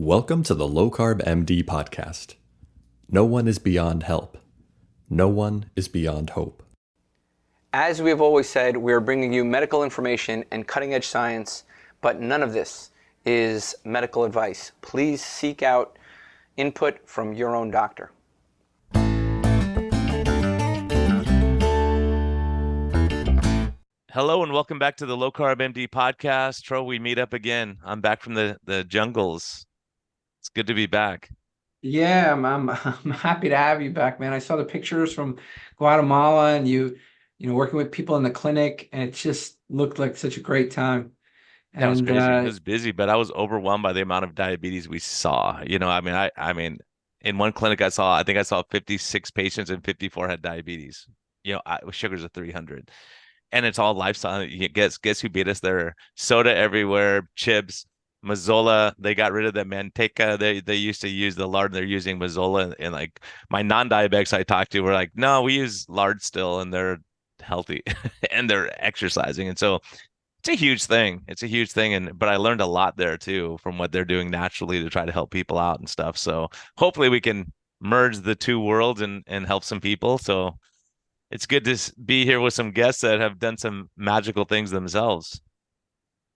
Welcome to the Low Carb MD podcast. No one is beyond help. No one is beyond hope. As we have always said, we are bringing you medical information and cutting-edge science, but none of this is medical advice. Please seek out input from your own doctor. Hello and welcome back to the Low Carb MD podcast. Tro, we meet up again. I'm back from the jungles. It's good to be back. Yeah, I'm happy to have you back, man. I saw the pictures from Guatemala and you working with people in the clinic, and it just looked like such a great time. Yeah, it was And crazy. It was busy, but I was overwhelmed by the amount of diabetes we saw. I mean, in one clinic I think I saw 56 patients and 54 had diabetes. With sugars of 300. And it's all lifestyle. Guess who beat us there? Soda everywhere, chips, Mazola. They got rid of the manteca. They used to use the lard. They're using Mazola. And like my non-diabetics I talked to were like, no, we use lard still, and they're healthy and they're exercising. And so it's a huge thing. It's a huge thing. But I learned a lot there too from what they're doing naturally to try to help people out and stuff. So hopefully we can merge the two worlds and help some people. So it's good to be here with some guests that have done some magical things themselves.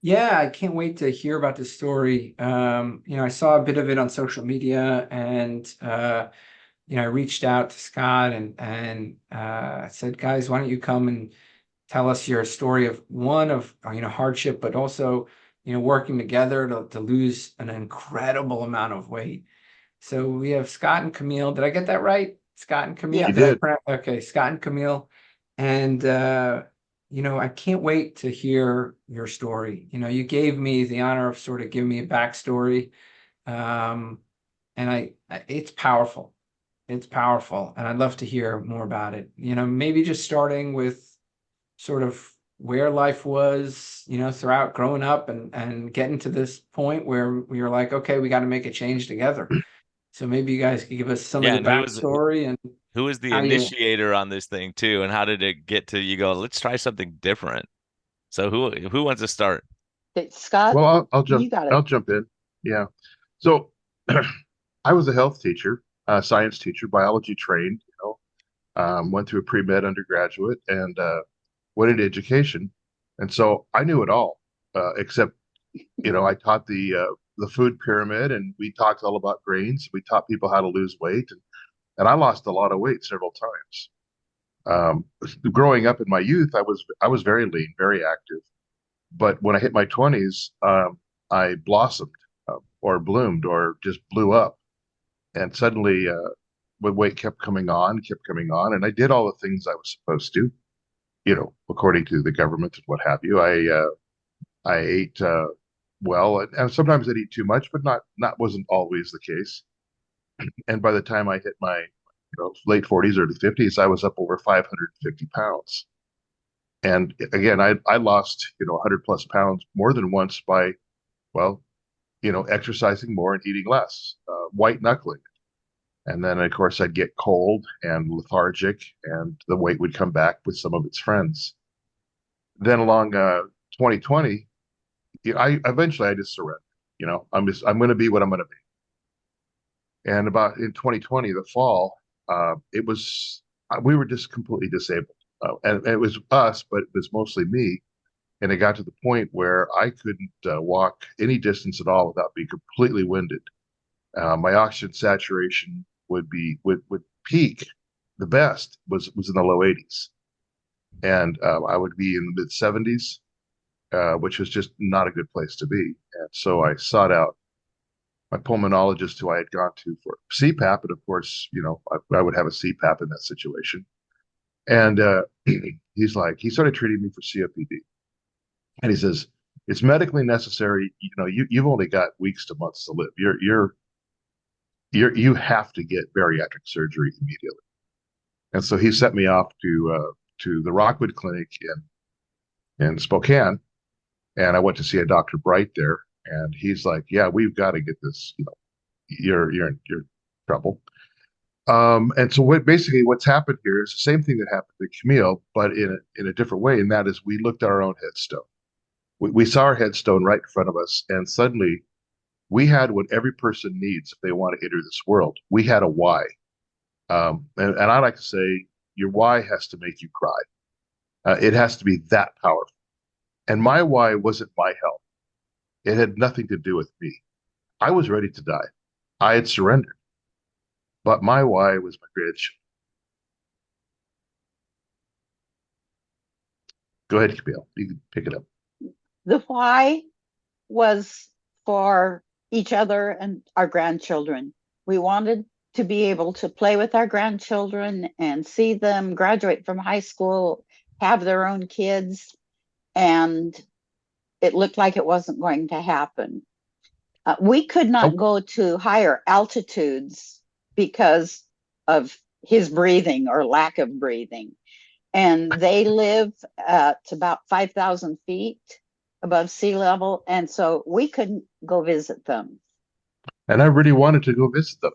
yeah, I can't wait to hear about this story. I saw a bit of it on social media, and I reached out to Scott and I said, guys, why don't you come and tell us your story of hardship, but also working together to lose an incredible amount of weight. So we have Scott and Camille. Did I get that right? Scott and Camille. Yeah, you did. Okay, Scott and Camille. And I can't wait to hear your story. You gave me the honor of sort of giving me a backstory. And it's powerful. It's powerful. And I'd love to hear more about it. Maybe just starting with sort of where life was, throughout growing up and getting to this point where we were like, okay, we got to make a change together. So maybe you guys could give us some of the backstory and who was the initiator on this thing too, and how did it get to you go, let's try something different? So who wants to start? Scott, well, I'll jump in. Yeah. So I was a health teacher, science teacher, biology trained, went through a pre-med undergraduate and went into education. And so I knew it all, except, I taught the food pyramid, and we talked all about grains. We taught people how to lose weight, and I lost a lot of weight several times. Growing up in my youth, I was very lean, very active. But when I hit my 20s, I blossomed or bloomed or just blew up. And suddenly, the weight kept coming on, and I did all the things I was supposed to, according to the government and what have you. I ate well, and sometimes I'd eat too much, but not wasn't always the case. And by the time I hit my late 40s, early 50s, I was up over 550 pounds. And again, I lost 100 plus pounds more than once by, exercising more and eating less, white knuckling. And then, of course, I'd get cold and lethargic, and the weight would come back with some of its friends. Then along 2020, I eventually just surrendered. I'm going to be what I'm going to be. And about in 2020, the fall, we were just completely disabled, and it was us, but it was mostly me. And it got to the point where I couldn't walk any distance at all without being completely winded. My oxygen saturation would peak. The best was in the low 80s, and I would be in the mid 70s. Which was just not a good place to be. And so I sought out my pulmonologist, who I had gone to for CPAP. And of course, I would have a CPAP in that situation. And he started treating me for COPD. And he says, it's medically necessary. You've only got weeks to months to live. You have to get bariatric surgery immediately. And so he sent me off to the Rockwood Clinic in Spokane. And I went to see a Dr. Bright there, and he's like, yeah, we've got to get this, you're in trouble. And so what's happened here is the same thing that happened to Camille, but in a different way. And that is, we looked at our own headstone. We saw our headstone right in front of us, and suddenly We had what every person needs if they want to enter this world. We had a why. And I like to say, your why has to make you cry. It has to be that powerful. And my why wasn't my health. It had nothing to do with me. I was ready to die. I had surrendered. But my why was my grandchildren. Go ahead, Camille. You can pick it up. The why was for each other and our grandchildren. We wanted to be able to play with our grandchildren and see them graduate from high school, have their own kids, and it looked like it wasn't going to happen. We could not go to higher altitudes because of his breathing or lack of breathing. And they live at about 5,000 feet above sea level. And so we couldn't go visit them. And I really wanted to go visit them.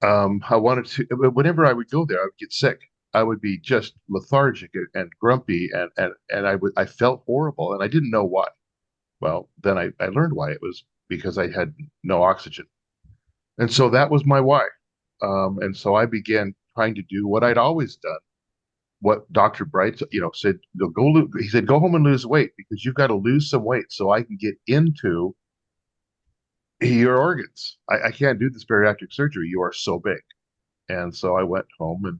I wanted to, whenever I would go there, I would get sick. I would be just lethargic and grumpy, and I felt horrible, and I didn't know why. Well, then I learned why. It was because I had no oxygen. And so that was my why. And so I began trying to do what I'd always done. What Dr. Bright, said, he said, go home and lose weight because you've got to lose some weight so I can get into your organs. I can't do this bariatric surgery. You are so big. And so I went home,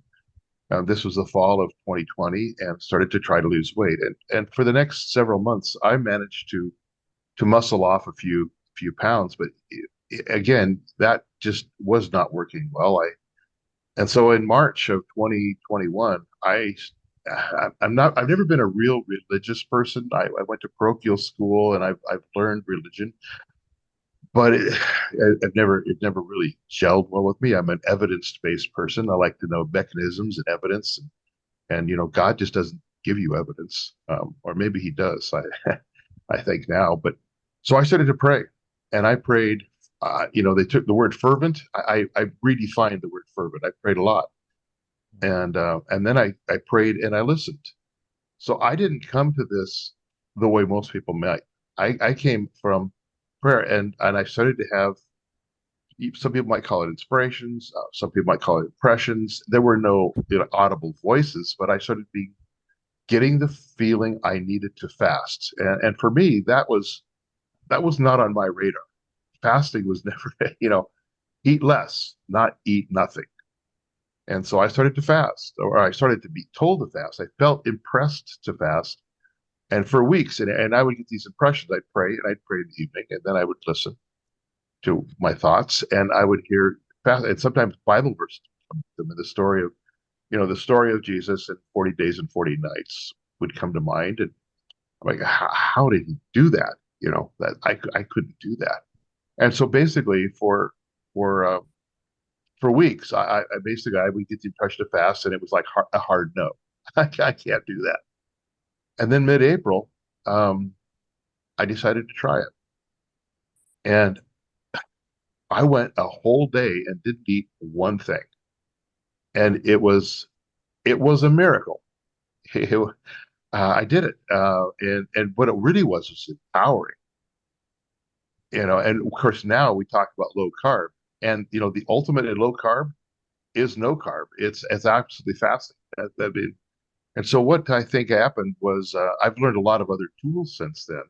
and this was the fall of 2020, and started to try to lose weight. And for the next several months, I managed to muscle off a few pounds, but again, that just was not working well. And so in March of 2021, I've never been a real religious person. I went to parochial school and I've learned religion, but it never really gelled well with me. I'm an evidence-based person. I like to know mechanisms and evidence, and God just doesn't give you evidence, or maybe He does. I think now, but so I started to pray, and I prayed. They took the word fervent. I redefined the word fervent. I prayed a lot, and then I prayed and I listened. So I didn't come to this the way most people might. I came from prayer, and I started to have, some people might call it inspirations, some people might call it impressions. There were no audible voices, but I started getting the feeling I needed to fast, and for me that was not on my radar. Fasting was never, eat less, not eat nothing. And so I started to fast, or I started to be told to fast. I felt impressed to fast. And for weeks, and I would get these impressions. I'd pray, and I'd pray in the evening, and then I would listen to my thoughts, and I would hear fast, and sometimes Bible verses come to them. And the story of Jesus and 40 days and 40 nights would come to mind. And I'm like, how did he do that? That I couldn't do that. And so basically for weeks, I would get the impression to fast, and it was like a hard no. I can't do that. And then mid-April, I decided to try it, and I went a whole day and didn't eat one thing, and it was a miracle. I did it, and what it really was empowering. And of course now we talk about low carb, and the ultimate in low carb is no carb. It's absolutely fasting. And so what I think happened was, I've learned a lot of other tools since then,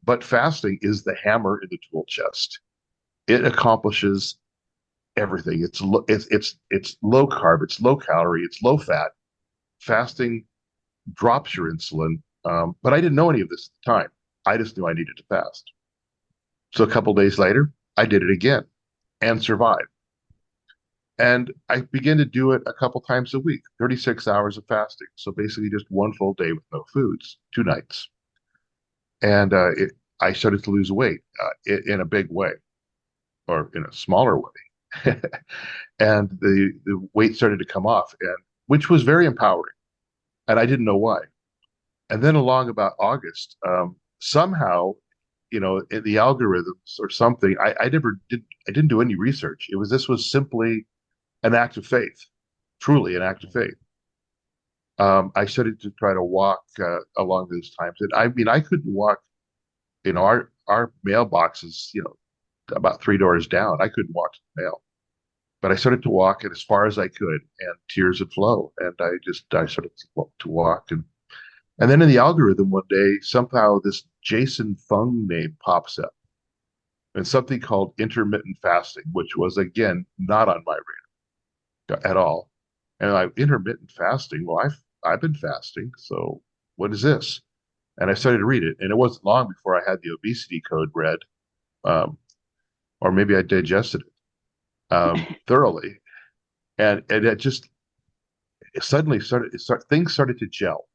but fasting is the hammer in the tool chest. It accomplishes everything. It's low carb, it's low calorie, it's low fat. Fasting drops your insulin, but I didn't know any of this at the time. I just knew I needed to fast. So a couple days later, I did it again and survived. And I began to do it a couple times a week, 36 hours of fasting. So basically just one full day with no foods, 2 nights. And I started to lose weight in a big way, or in a smaller way. And the weight started to come off, which was very empowering. And I didn't know why. And then along about August, somehow, in the algorithms or something, I didn't do any research. This was simply an act of faith, truly an act of faith. I started to try to walk along those times, and I couldn't walk. our mailbox is, about 3 doors down. I couldn't walk to the mail, but I started to walk it as far as I could, and tears would flow. And I started to walk, and then in the algorithm one day, somehow this Jason Fung name pops up, and something called intermittent fasting, which was again not on my radar at all. And intermittent fasting. Well, I've been fasting, so what is this? And I started to read it, and it wasn't long before I had the obesity code read, um, or maybe I digested it thoroughly, and it suddenly things started to gel,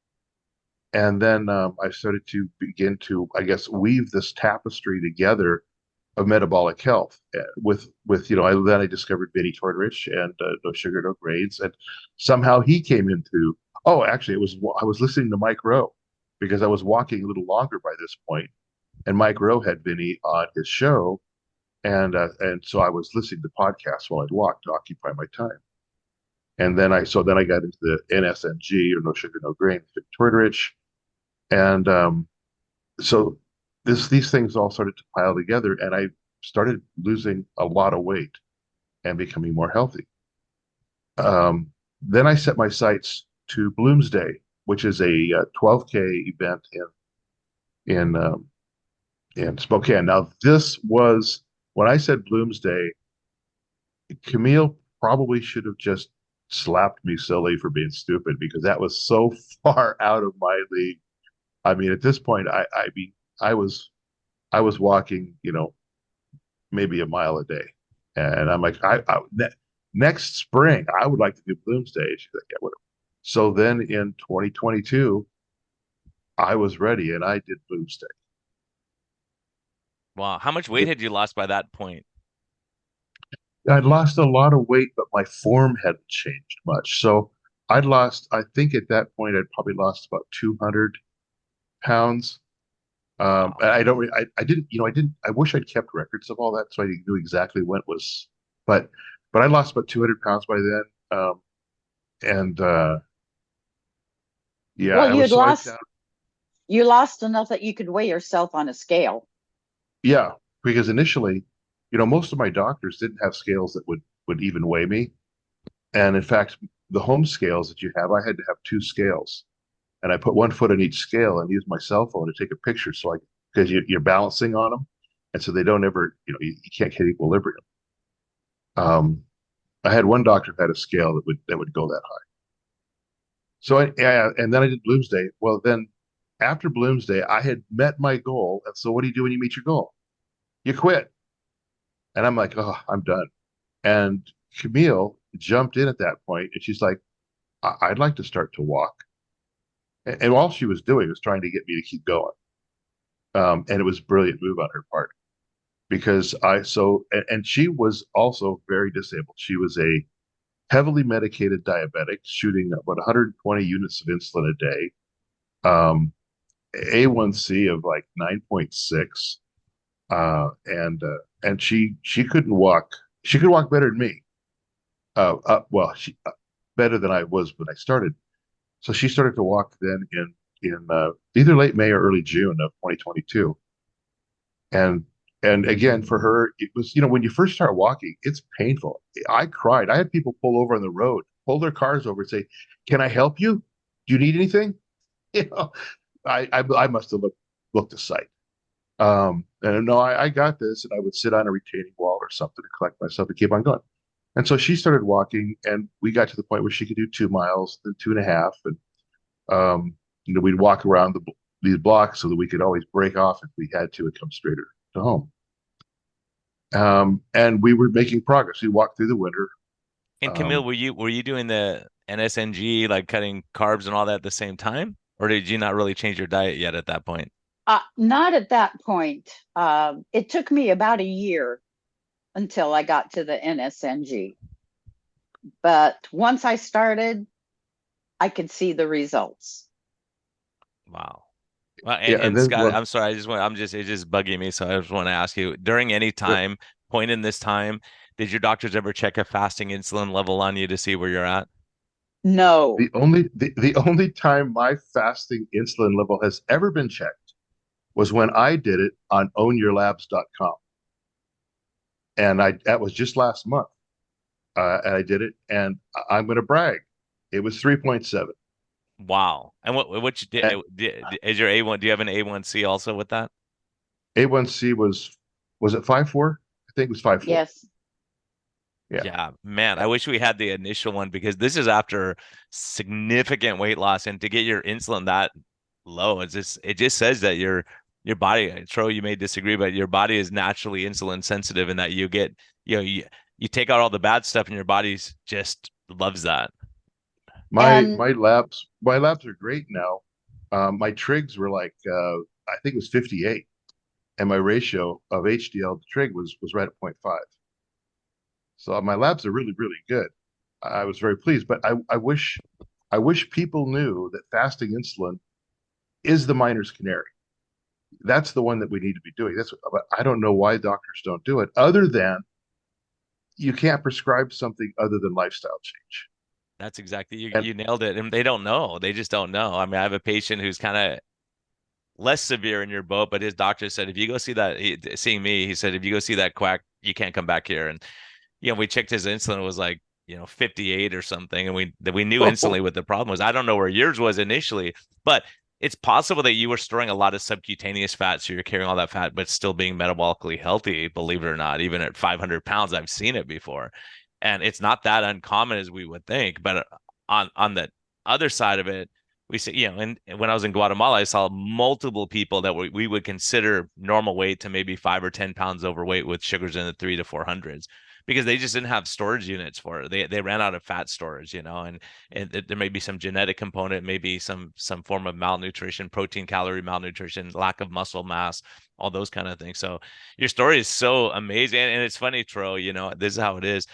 and then I started to begin to, I guess, weave this tapestry together of metabolic health then I discovered Vinnie Tortorich and No Sugar No Grains, and somehow he came into. Oh, actually, I was listening to Mike Rowe because I was walking a little longer by this point, and Mike Rowe had Vinnie on his show, and so I was listening to podcasts while I'd walk to occupy my time. And then I got into the NSNG, or No Sugar No Grain, Vinnie Tortorich, and so these things all started to pile together, and I started losing a lot of weight and becoming more healthy. Then I set my sights to Bloomsday, which is a 12K event in Spokane. Now, this was when I said Bloomsday, Camille probably should have just slapped me silly for being stupid, because that was so far out of my league. I mean, at this point, I was walking, maybe a mile a day, and I'm like, next spring I would like to do Bloomsday. She's like, yeah, whatever. So then in 2022, I was ready, and I did Bloomsday. Wow. How much weight had you lost by that point? I'd lost a lot of weight, but my form hadn't changed much. So I think at that point, I'd probably lost about 200 pounds. Wow. I didn't, I wish I'd kept records of all that so I knew exactly when it was, but I lost about 200 pounds by then. And yeah, Well, I was you lost enough that you could weigh yourself on a scale. yeah, because initially, most of my doctors didn't have scales that would even weigh me. And in fact, the home scales that you have, I had to have 2 scales. And I put 1 foot on each scale and use my cell phone to take a picture, because you're balancing on them, and so they don't ever, you can't hit equilibrium. I had one doctor who had a scale that would go that high. So and then I did Bloomsday. Well, then after Bloomsday, I had met my goal. And so what do you do when you meet your goal? You quit. And I'm like, oh, I'm done. And Camille jumped in at that point, and she's like, I'd like to start to walk. And all she was doing was trying to get me to keep going. And it was a brilliant move on her part, because and she was also very disabled. She was a heavily medicated diabetic, shooting about 120 units of insulin a day, A1C of like 9.6, and she couldn't walk. She could walk better than me. She better than I was when I started. So she started to walk then in either late May or early June of 2022. And again, for her, it was, when you first start walking, it's painful. I cried. I had people pull over on the road, pull their cars over and say, "Can I help you? Do you need anything?" I must have looked a sight. And no, I got this. And I would sit on a retaining wall or something to collect myself and keep on going. And so she started walking, and we got to the point where she could do 2 miles, then 2.5. And, we'd walk around these blocks so that we could always break off if we had to and come straighter to home. And we were making progress. We walked through the winter. And Camille, were you doing the NSNG, like cutting carbs and all that at the same time? Or did you not really change your diet yet at that point? Not at that point. It took me about a year until I got to the NSNG. But once I started, I could see the results. Wow. Well, and Scott, I'm sorry, it's just bugging me. So I just want to ask you, during any time, point in this time, did your doctors ever check a fasting insulin level on you to see where you're at? No. The only time my fasting insulin level has ever been checked was when I did it on ownyourlabs.com. And that was just last month. And I did it, and I'm going to brag. It was 3.7. Wow. And what you And did is your A1, do you have an A1C also with that? A1C was it 5.4? I think it was 5.4. Yes. Yeah. Yeah, man, I wish we had the initial one because this is after significant weight loss, and to get your insulin that low, it just says that your body, Tro, you may disagree, but your body is naturally insulin sensitive, and that you get, you take out all the bad stuff and your body's just loves that. My And my labs are great now. My trigs were like I think it was 58, and my ratio of HDL to trig was right at 0.5. So my labs are really, really good. I was very pleased, but I wish people knew that fasting insulin is the miner's canary. That's the one that we need to be doing. But I don't know why doctors don't do it, other than you can't prescribe something other than lifestyle change. That's exactly, And you nailed it. And they don't know. They just don't know. I mean, I have a patient who's kind of less severe in your boat, but his doctor said, if you go see that, seeing me, he said, if you go see that quack, you can't come back here. And, we checked his insulin, it was like, 58 or something. And we knew instantly what the problem was. I don't know where yours was initially, but it's possible that you were storing a lot of subcutaneous fat. So you're carrying all that fat, but still being metabolically healthy, believe it or not. Even at 500 pounds, I've seen it before. And it's not that uncommon as we would think. But on the other side of it, we see, and when I was in Guatemala, I saw multiple people that we would consider normal weight to maybe 5 or 10 pounds overweight with sugars in the 300 to 400s, because they just didn't have storage units for it. They ran out of fat storage, and there may be some genetic component, maybe some form of malnutrition, protein, calorie malnutrition, lack of muscle mass, all those kind of things. So your story is so amazing. And it's funny, Tro, this is how it is.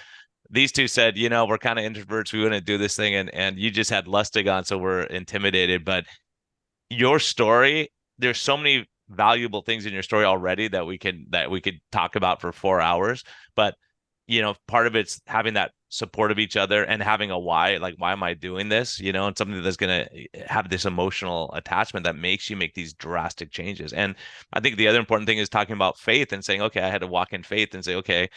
These two said, we're kind of introverts. We wouldn't do this thing. And you just had Lustig on, so we're intimidated. But your story, there's so many valuable things in your story already that we could talk about for 4 hours. But, part of it's having that support of each other and having a why, like, why am I doing this? And something that's going to have this emotional attachment that makes you make these drastic changes. And I think the other important thing is talking about faith and saying, okay, I had to walk in faith and say, okay,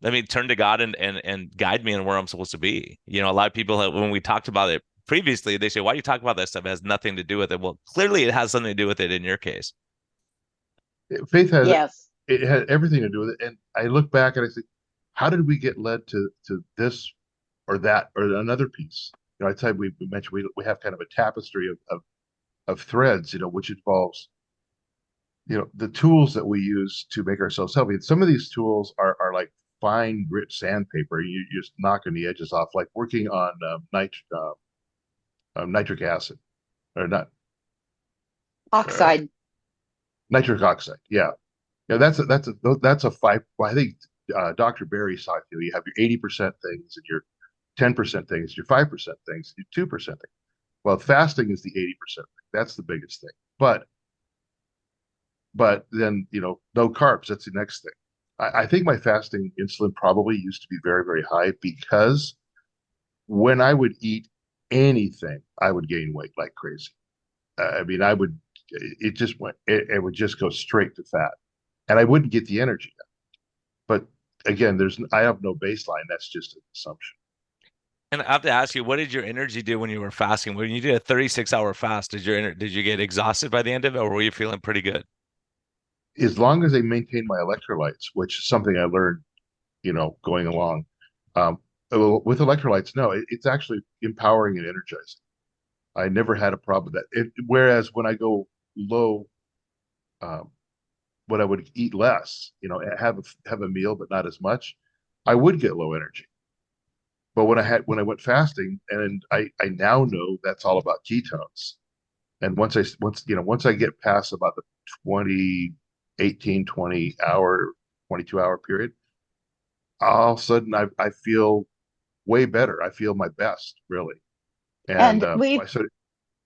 let me turn to God and guide me in where I'm supposed to be. A lot of people, when we talked about it previously, they say, why do you talk about that stuff? It has nothing to do with it. Well, clearly it has something to do with it in your case. faith has yes. it had everything to do with it. And I look back and I think, how did we get led to this or that or another piece? I tell you, we mentioned we have kind of a tapestry of threads, which involves the tools that we use to make ourselves healthy. And some of these tools are like fine grit sandpaper. You just knocking the edges off, like working on nitric acid, or not Oxide. nitric oxide. Yeah, that's a five. Well, I think Dr. Barry saw you have your 80% things and your 10% things, your 5% things, your 2% things. Well, fasting is the 80% thing. That's the biggest thing. But then no carbs. That's the next thing. I think my fasting insulin probably used to be very, very high, because when I would eat anything, I would gain weight like crazy. I mean, it would just go straight to fat, and I wouldn't get the energy out. But again, I have no baseline. That's just an assumption. And I have to ask you, what did your energy do when you were fasting? When you did a 36-hour fast, did you get exhausted by the end of it, or were you feeling pretty good? As long as I maintain my electrolytes, which is something I learned, going along. With electrolytes, no, it's actually empowering and energizing. I never had a problem with that. Whereas when I go low, when I would eat less, have a meal but not as much, I would get low energy. But when I went fasting, and I now know that's all about ketones. And once I get past about the 20 hour, 22-hour period, all of a sudden I feel way better. I feel my best, really. And And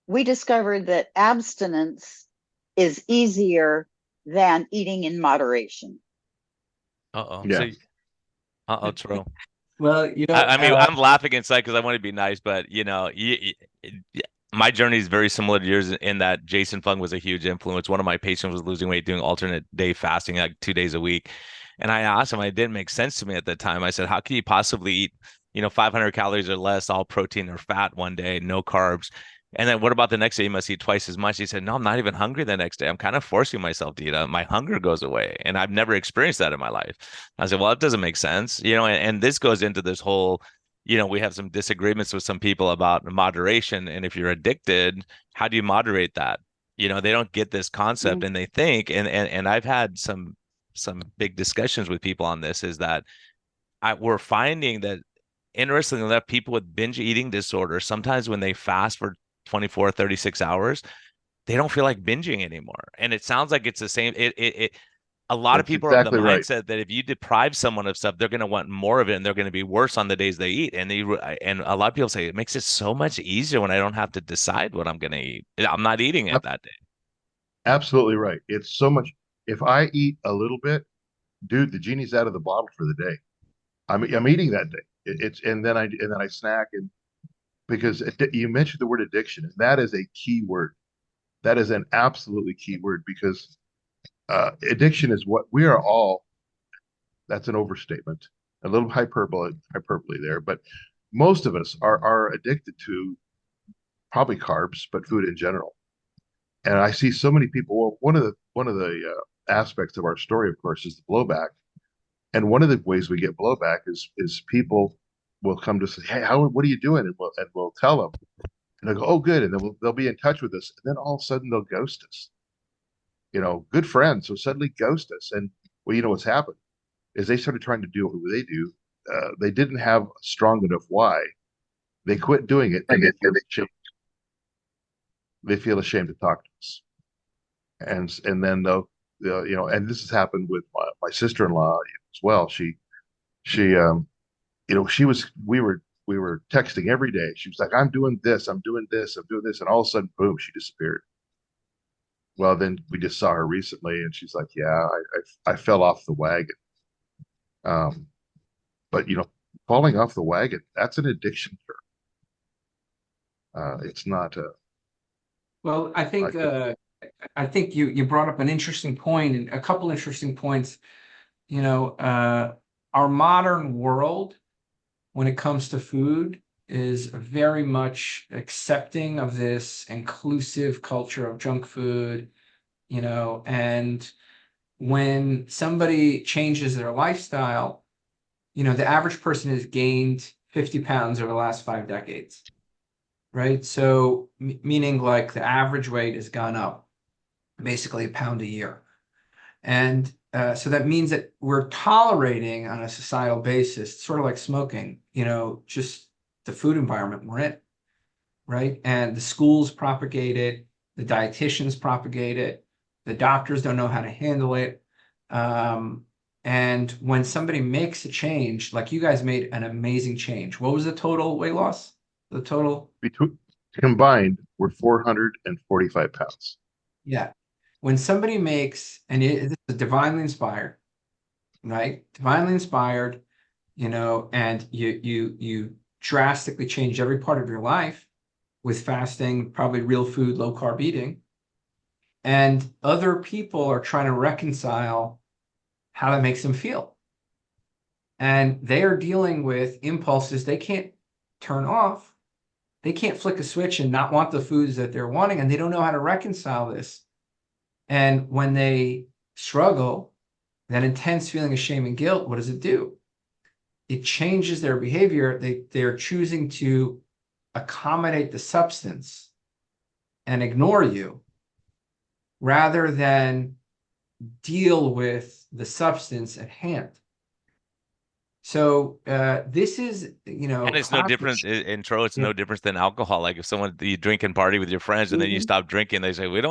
we discovered that abstinence is easier than eating in moderation. Uh-oh. yeah, Tro. Well, I mean, I'm laughing inside because I want to be nice, but my journey is very similar to yours in that Jason Fung was a huge influence. One of my patients was losing weight doing alternate day fasting, like 2 days a week. And I asked him, it didn't make sense to me at the time. I said, how can you possibly eat, 500 calories or less, all protein or fat one day, no carbs? And then what about the next day? You must eat twice as much. He said, no, I'm not even hungry the next day. I'm kind of forcing myself to eat. My hunger goes away. And I've never experienced that in my life. I said, well, it doesn't make sense. And this goes into this whole, we have some disagreements with some people about moderation. And if you're addicted, how do you moderate that? They don't get this concept, and they think, and I've had some big discussions with people on this, is that we're finding that, interestingly enough, people with binge eating disorder, sometimes when they fast for 24, 36 hours, they don't feel like binging anymore. And it sounds like it's the same. A lot of That's people are of the exactly right. mindset that if you deprive someone of stuff, they're going to want more of it, and they're going to be worse on the days they eat. And a lot of people say it makes it so much easier when I don't have to decide what I'm going to eat. I'm not eating it that day. Absolutely right. It's so much. If I eat a little bit, dude, the genie's out of the bottle for the day. I'm eating that day. And then I snack, and because you mentioned the word addiction, and that is a key word. That is an absolutely key word, because addiction is what we are all. That's an overstatement, a little hyperbole there, but most of us are addicted to probably carbs, but food in general. And I see so many people. Well, one of the aspects of our story, of course, is the blowback. And one of the ways we get blowback is people will come to say, "Hey, what are you doing?" And we'll tell them, and they'll go, "Oh, good," and then they'll be in touch with us. And then all of a sudden they'll ghost us. Good friends will suddenly ghost us. And well, what's happened is they started trying to do what they do. They didn't have a strong enough why. They quit doing it, and they feel ashamed to talk to us. And then and this has happened with my sister-in-law as well. She was we were texting every day. She was like, I'm doing this, I'm doing this, I'm doing this, and all of a sudden, boom, she disappeared. Well, then we just saw her recently, and she's like, yeah, I fell off the wagon. But falling off the wagon, that's an addiction term. It's not a. Well, I think you brought up an interesting point, and a couple interesting points. Our modern world, when it comes to food, is very much accepting of this inclusive culture of junk food, and when somebody changes their lifestyle, the average person has gained 50 pounds over the last 5 decades, right? So meaning like the average weight has gone up basically a pound a year. And so that means that we're tolerating on a societal basis, sort of like smoking, just the food environment we're in, right? And the schools propagate it, the dietitians propagate it, the doctors don't know how to handle it. And when somebody makes a change, like you guys made an amazing change. What was the total weight loss? The total? Between combined, we're 445 pounds. Yeah. When somebody makes, and this is divinely inspired, right? Divinely inspired, and you drastically change every part of your life with fasting, probably real food, low carb eating. And other people are trying to reconcile how that makes them feel. And they are dealing with impulses they can't turn off. They can't flick a switch and not want the foods that they're wanting, and they don't know how to reconcile this. And when they struggle, that intense feeling of shame and guilt, what does it do? It changes their behavior. They're choosing to accommodate the substance and ignore you rather than deal with the substance at hand. So this is, and it's no different in Tro. It's no different than alcohol. Like if you drink and party with your friends and then you stop drinking, they say they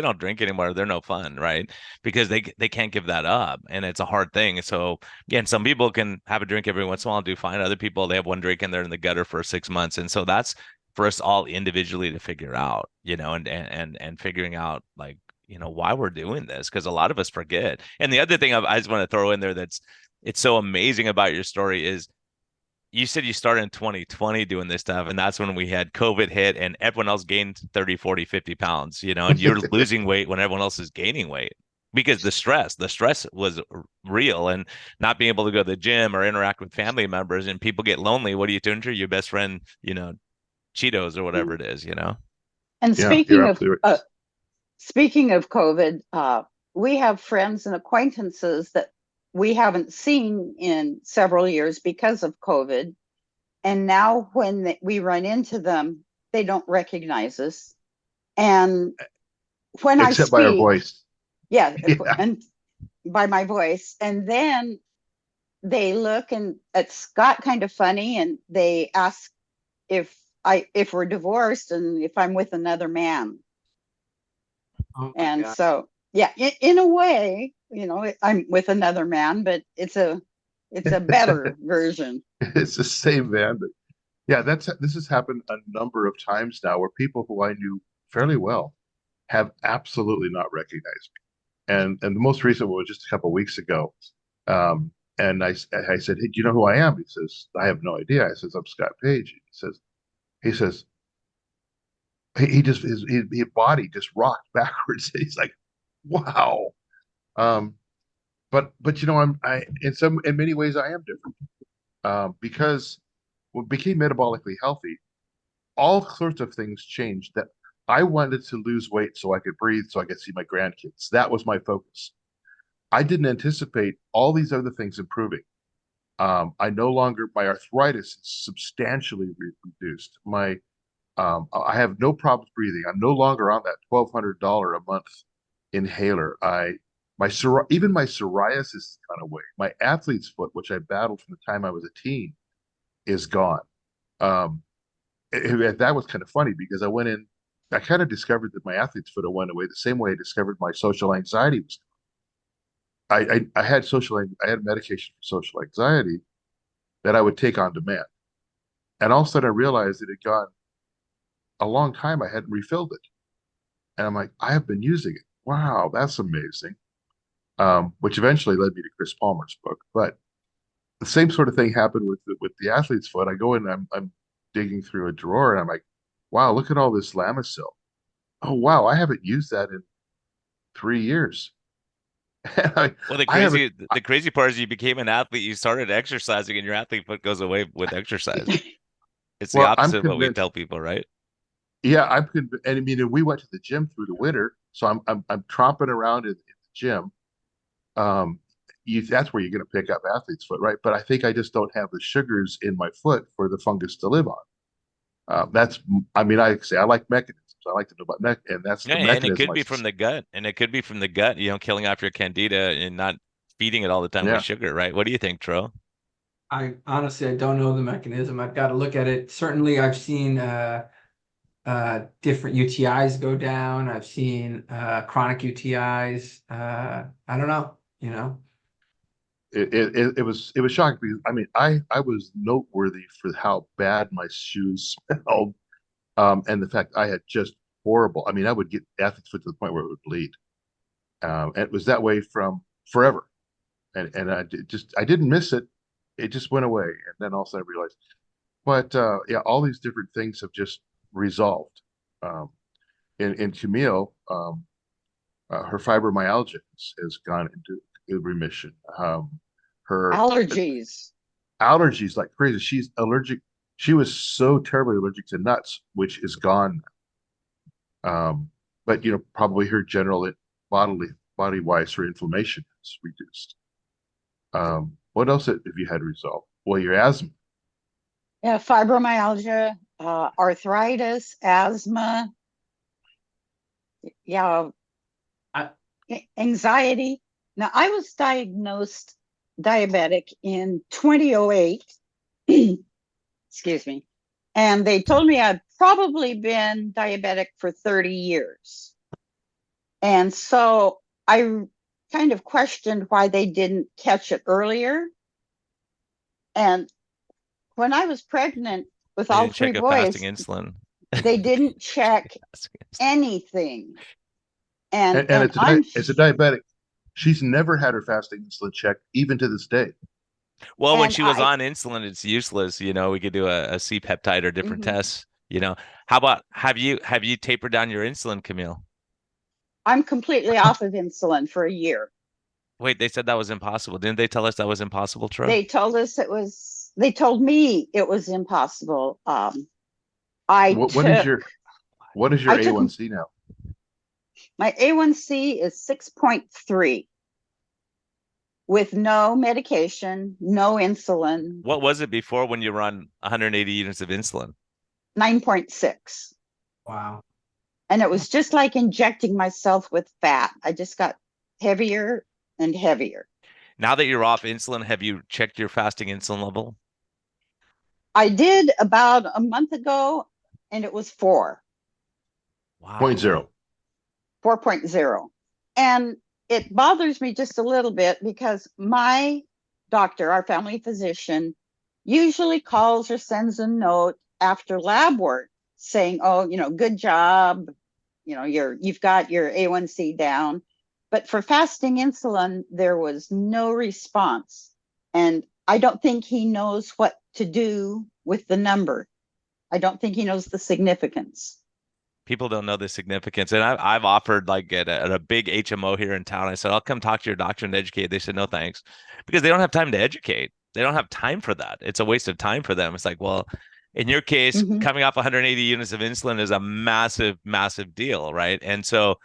don't drink anymore. They're no fun, right? Because they can't give that up, and it's a hard thing. So again, some people can have a drink every once in a while and do fine. Other people, they have one drink and they're in the gutter for 6 months, and so that's for us all individually to figure out, and figuring out like why we're doing this, because a lot of us forget. And the other thing I just want to throw in there it's so amazing about your story is you said you started in 2020 doing this stuff, and that's when we had COVID hit and everyone else gained 30, 40, 50 pounds, and you're losing weight when everyone else is gaining weight because the stress was real, and not being able to go to the gym or interact with family members, and people get lonely. What do you turn to? Your best friend, Cheetos or whatever it is, And Yeah, you're speaking of absolutely right. speaking of COVID, we have friends and acquaintances that we haven't seen in several years because of COVID. And now when we run into them, they don't recognize us. And when I Except by our speak, voice. yeah, Yeah. and by my voice, and then they look and at Scott kind of funny, and they ask if we're divorced and if I'm with another man. Oh my And God. so, yeah, in a way, I'm with another man, but it's a better version. It's the same, man. But yeah, this has happened a number of times now where people who I knew fairly well have absolutely not recognized me. And the most recent one was just a couple of weeks ago. And I said, "Hey, do you know who I am?" He says, "I have no idea." I says, "I'm Scott Page." He says, he just his body just rocked backwards. He's like, "Wow." Um, but I in many ways I am different. Because when I became metabolically healthy, all sorts of things changed. That I wanted to lose weight so I could breathe, so I could see my grandkids. That was my focus. I didn't anticipate all these other things improving. My arthritis is substantially reduced. I have no problems breathing. I'm no longer on that $1,200 a month inhaler. Even my psoriasis has gone away. My athlete's foot, which I battled from the time I was a teen, is gone. Um, that was kind of funny because I kind of discovered that my athlete's foot went away the same way I discovered my social anxiety was. I had medication for social anxiety that I would take on demand, and all of a sudden I realized it had gone a long time. I hadn't refilled it, and I'm like, I have been using it. Wow, that's amazing. Which eventually led me to Chris Palmer's book. But the same sort of thing happened with the athlete's foot. I go in, I'm digging through a drawer, and I'm like, wow, look at all this Lamisil. Oh wow, I haven't used that in 3 years. Well, the I haven't. crazy part is you became an athlete, you started exercising, and your athlete foot goes away with exercise. It's the Well, I'm opposite of what we convinced. tell people, right? Yeah, I'm convinced. And I mean, we went to the gym through the winter, so I'm tromping around in the gym. Um, that's where you're going to pick up athlete's foot, right? But I think I just don't have the sugars in my foot for the fungus to live on. I mean, I say I like mechanisms. I like to know about and that's Yeah, the and it mechanism. could be from the gut, killing off your candida and not feeding it all the time with Yeah, sugar, right? What do you think, Tro? I honestly, I don't know the mechanism. I've got to look at it. Certainly, I've seen different UTIs go down. I've seen chronic UTIs. I don't know, it was shocking because I mean, I was noteworthy for how bad my shoes smelled, and the fact I had just horrible. I mean, I would get athlete's foot to the point where it would bleed, and it was that way from forever. And I didn't miss it. It just went away, and then all of a sudden I realized. But yeah, all these different things have just resolved. Um, in Camille, her fibromyalgia has gone into remission. Her Allergies. allergies like crazy. She's allergic. She was so terribly allergic to nuts, which is gone. But probably her general body wise, her inflammation is reduced. What else have you had resolved? Well, your asthma. Yeah, fibromyalgia, arthritis, asthma, yeah, I, anxiety. Now, I was diagnosed diabetic in 2008. Excuse me. And they told me I'd probably been diabetic for 30 years. And so I kind of questioned why they didn't catch it earlier. And when I was pregnant with They all didn't three check a fasting boys, insulin. they didn't check anything. And It's a diabetic. She's never had her fasting insulin checked, even to this day. Well, when And she was on insulin, it's useless. We could do a C peptide or different Mhm. tests. How about have you tapered down your insulin, Camille? I'm completely off of insulin for a year. Wait, they said that was impossible. Didn't they tell us that was impossible, Tro? They told me it was impossible. I What is took, your I took, A1C now? my A1C is 6.3 with no medication, no insulin, What was it before when you were on 180 units of insulin? 9.6. Wow. And it was just like injecting myself with fat. I just got heavier and heavier. Now that you're off insulin, have you checked your fasting insulin level? I did about a month ago, and it was 4, Wow. 0.0. 4.0. And it bothers me just a little bit because my doctor, our family physician, usually calls or sends a note after lab work saying, oh, good job. You've got your A1C down. But for fasting insulin, there was no response. And I don't think he knows what to do with the number. I don't think he knows the significance. People don't know the significance. And I've offered like at a big HMO here in town. I said, I'll come talk to your doctor and educate. They said, no, thanks. Because they don't have time to educate. They don't have time for that. It's a waste of time for them. It's like, well, in your case, Mhm. coming off 180 units of insulin is a massive, massive deal, right? And so,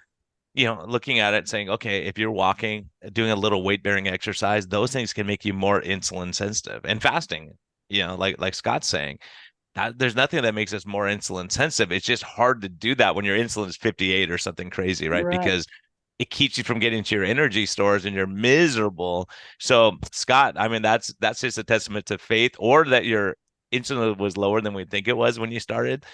looking at it saying, okay, if you're walking, doing a little weight bearing exercise, those things can make you more insulin sensitive. And fasting, like Scott's saying, there's nothing that makes us more insulin sensitive. It's just hard to do that when your insulin is 58 or something crazy, right? Right. Because it keeps you from getting to your energy stores and you're miserable. So, Scott, I mean, that's just a testament to faith, or that your insulin was lower than we think it was when you started.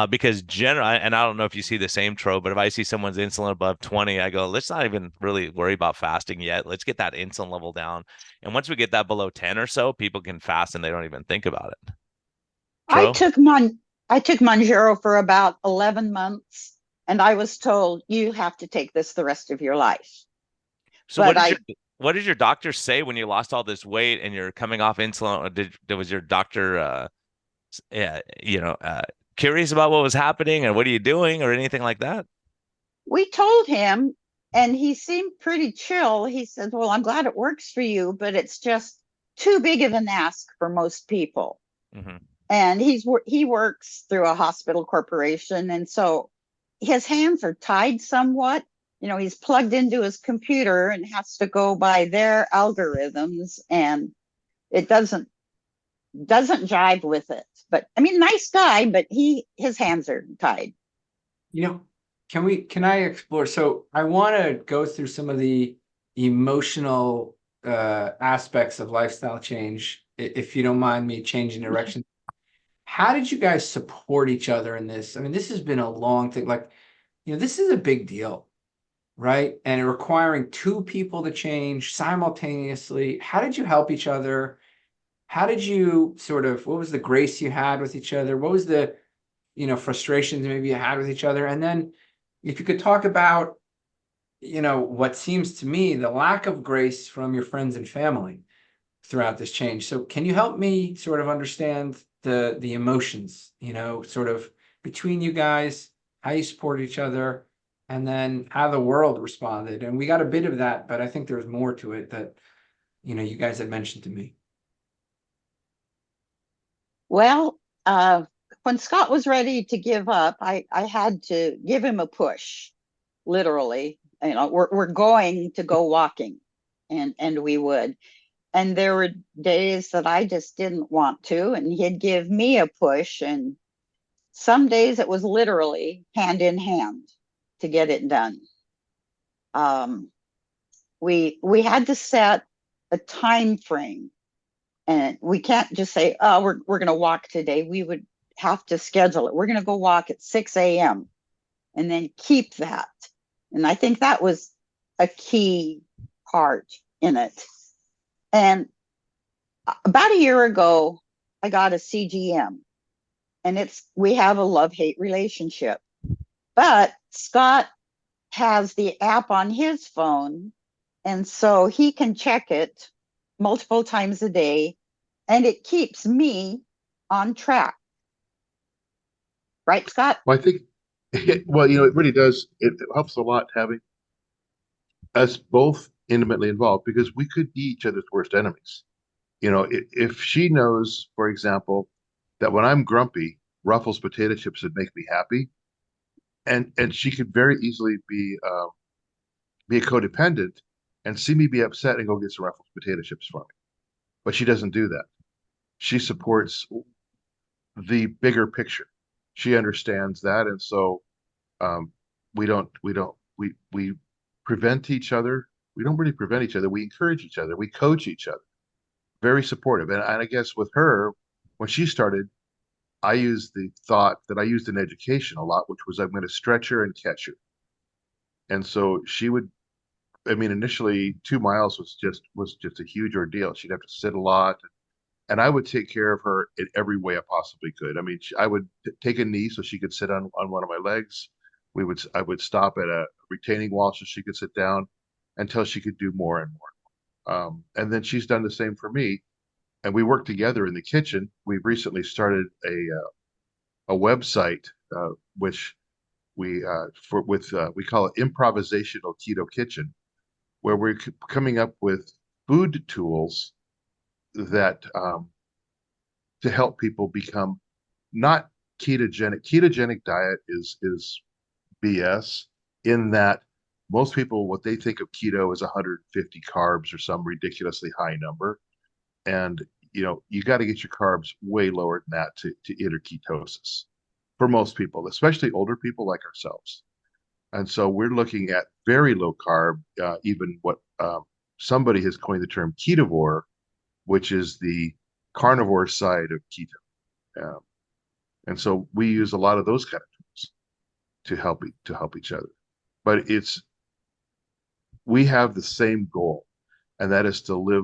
Because generally, and I don't know if you see the same, Tro, but if I see someone's insulin above 20, I go, let's not even really worry about fasting yet. Let's get that insulin level down. And once we get that below 10 or so, people can fast and they don't even think about it. I Tro? took Mon I took Monjero for about 11 months, and I was told you have to take this the rest of your life. So But what did your doctor say when you lost all this weight and you're coming off insulin? Was your doctor yeah, curious about what was happening and what are you doing or anything like that? we told him, and he seemed pretty chill. He said, well, I'm glad it works for you, but it's just too big of an ask for most people. Hmm. And he works through a hospital corporation, and so his hands are tied somewhat. He's plugged into his computer and has to go by their algorithms, and it doesn't jive with it. But I mean, nice guy, but his hands are tied. You know, can I explore? So I want to go through some of the emotional aspects of lifestyle change, if you don't mind me changing direction. How did you guys support each other in this? I mean, this has been a long thing. Like, this is a big deal, right? And requiring two people to change simultaneously. How did you help each other? How did you what was the grace you had with each other? What was the, frustrations maybe you had with each other? And then if you could talk about, what seems to me the lack of grace from your friends and family throughout this change. So can you help me sort of understand the emotions, sort of between you guys, how you support each other, and then how the world responded? And we got a bit of that, but I think there's more to it that, you guys had mentioned to me. Well, when Scott was ready to give up, I had to give him a push, literally. We're going to go walking, and we would. And there were days that I just didn't want to, and he'd give me a push. And some days it was literally hand in hand to get it done. We had to set a time frame, and we can't just say, oh, we're going to walk today. We would have to schedule it. We're going to go walk at 6 a.m. and then keep that. And I think that was a key part in it. And about a year ago, I got a CGM, and we have a love-hate relationship. But Scott has the app on his phone, and so he can check it multiple times a day, and it keeps me on track. Right, Scott? Well, I think, well, it really does. It helps a lot having us both intimately involved, because we could be each other's worst enemies. If she knows, for example, that when I'm grumpy, Ruffles potato chips would make me happy, and she could very easily be a codependent and see me be upset and go get some Ruffles potato chips for me. But she doesn't do that. She supports the bigger picture. She understands that, and so um, we prevent each other. We don't really prevent each other. We encourage each other. We coach each other. Very supportive. And I guess with her, when she started, I used the thought that I used in education a lot, which was I'm going to stretch her and catch her. And so she would, I mean, initially 2 miles was just a huge ordeal. She'd have to sit a lot, and I would take care of her in every way I possibly could. I mean, I would take a knee so she could sit on one of my legs. I would stop at a retaining wall so she could sit down until she could do more and more. And then she's done the same for me, and we work together in the kitchen. We've recently started a website, which we call it Improvisational Keto Kitchen, where we're coming up with food tools that to help people become not ketogenic. Ketogenic diet is BS, in that most people, what they think of keto is 150 carbs or some ridiculously high number. And you got to get your carbs way lower than that to enter ketosis for most people, especially older people like ourselves. And so we're looking at very low carb, even what somebody has coined the term ketovore, which is the carnivore side of keto. And so we use a lot of those kind of tools to help each other. But we have the same goal, and that is to live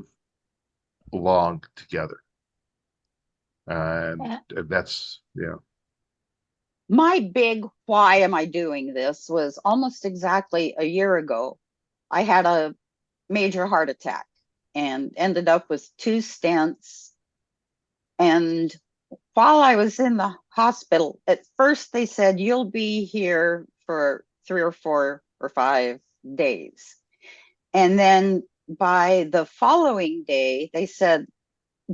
long together. And that's, My big why am I doing this was almost exactly a year ago. I had a major heart attack and ended up with 2 stents. And while I was in the hospital, at first they said, you'll be here for 3 or 4 or 5 days. And then by the following day, they said,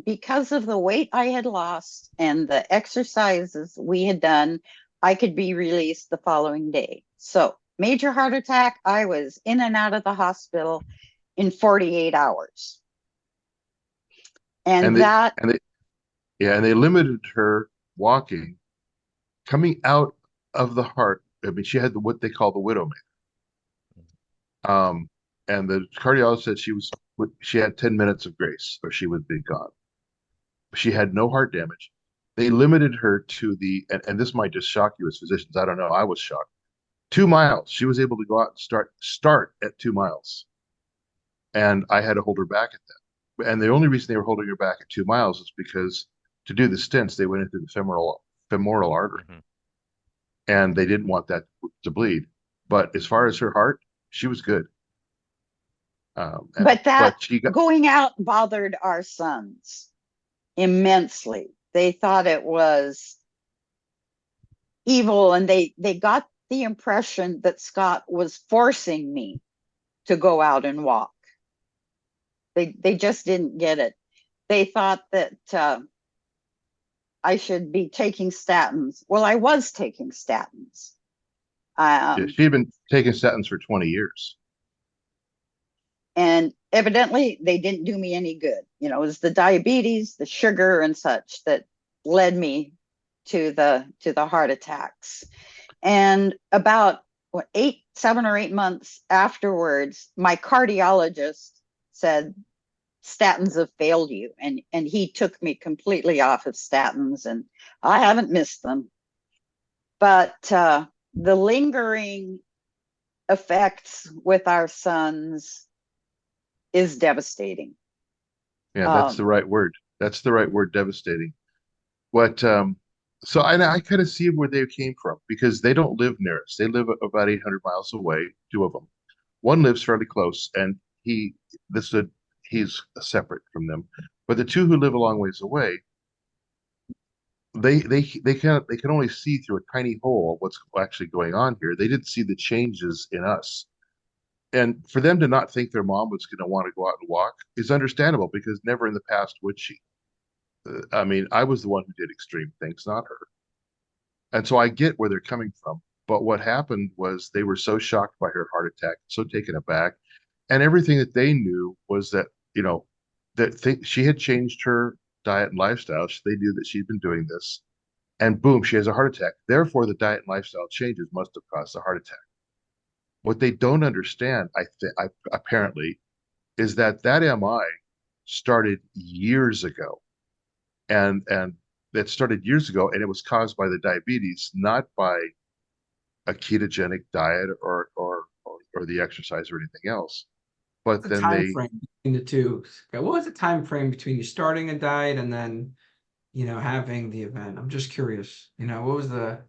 because of the weight I had lost and the exercises we had done, I could be released the following day. So, major heart attack, I was in and out of the hospital in 48 hours. And they limited her walking coming out of the heart. I mean, she had what they call the widowmaker. And the cardiologist said she had 10 minutes of grace or she would be gone. She had no heart damage. They limited her to and this might just shock you as physicians. I don't know. I was shocked. 2 miles. She was able to go out and start at 2 miles. And I had to hold her back at that. And the only reason they were holding her back at 2 miles is because to do the stents, they went into the femoral artery. Mm-hmm. And they didn't want that to bleed. But as far as her heart, she was good. Going out bothered our sons immensely. They thought it was evil, and they got the impression that Scott was forcing me to go out and walk. They just didn't get it. They thought that I should be taking statins. Well, I was taking statins. She had been taking statins for 20 years. And evidently they didn't do me any good. It was the diabetes, the sugar and such that led me to the heart attacks. And about 7 or 8 months afterwards, my cardiologist said, statins have failed you. And he took me completely off of statins, and I haven't missed them. But the lingering effects with our sons is devastating. Yeah, that's the right word. That's the right word, devastating. So I kind of see where they came from, because they don't live near us. They live about 800 miles away, 2 of them. One lives fairly close, and he's separate from them. But the two who live a long ways away, they can only see through a tiny hole of what's actually going on here. They didn't see the changes in us. And for them to not think their mom was going to want to go out and walk is understandable, because never in the past would she. I mean, I was the one who did extreme things, not her. And so I get where they're coming from. But what happened was they were so shocked by her heart attack, so taken aback. And everything that they knew was that, she had changed her diet and lifestyle. They knew that she'd been doing this. And boom, she has a heart attack. Therefore, the diet and lifestyle changes must have caused a heart attack. What they don't understand, apparently, is that MI started years ago. And that started years ago, and it was caused by the diabetes, not by a ketogenic diet or the exercise or anything else. But The then time frame between the two. What was the time frame between you starting a diet and then, having the event? I'm just curious. What was the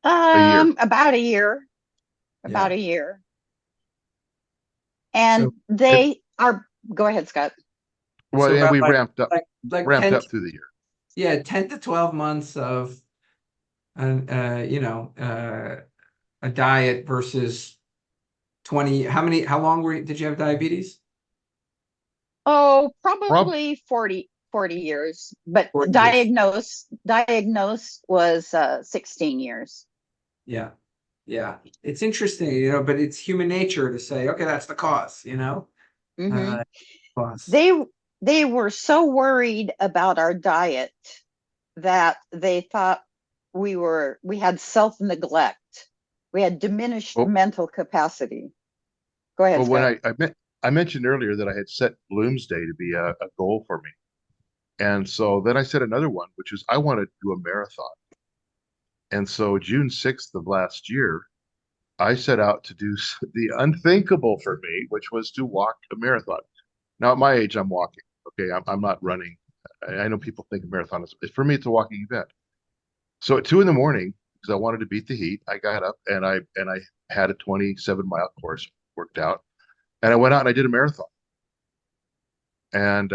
a year. About a year. About Yeah. a year. And So they are, go ahead, Scott. Well, so and about we ramped up like 10 through the year. yeah, 10 to 12 months of a diet versus 20. How long did you have diabetes? Oh, Prob probably 40 years, but 40 years. diagnosed was 16 years. Yeah. Yeah. It's interesting, but it's human nature to say, okay, that's the cause, Mhm. cause. They were so worried about our diet that they thought we had self-neglect. We had diminished well, mental capacity. Go ahead, well, when Scott. I mentioned earlier that I had set Bloom's Day to be a goal for me. And so then I set another one, which is I want to do a marathon. And so June 6th of last year, I set out to do the unthinkable for me, which was to walk a marathon. Now, at my age, I'm walking. Okay, I'm not running. I know people think a marathon is, for me, it's a walking event. So at 2 in the morning, because I wanted to beat the heat, I got up and I had a 27-mile course worked out, and I went out and I did a marathon. And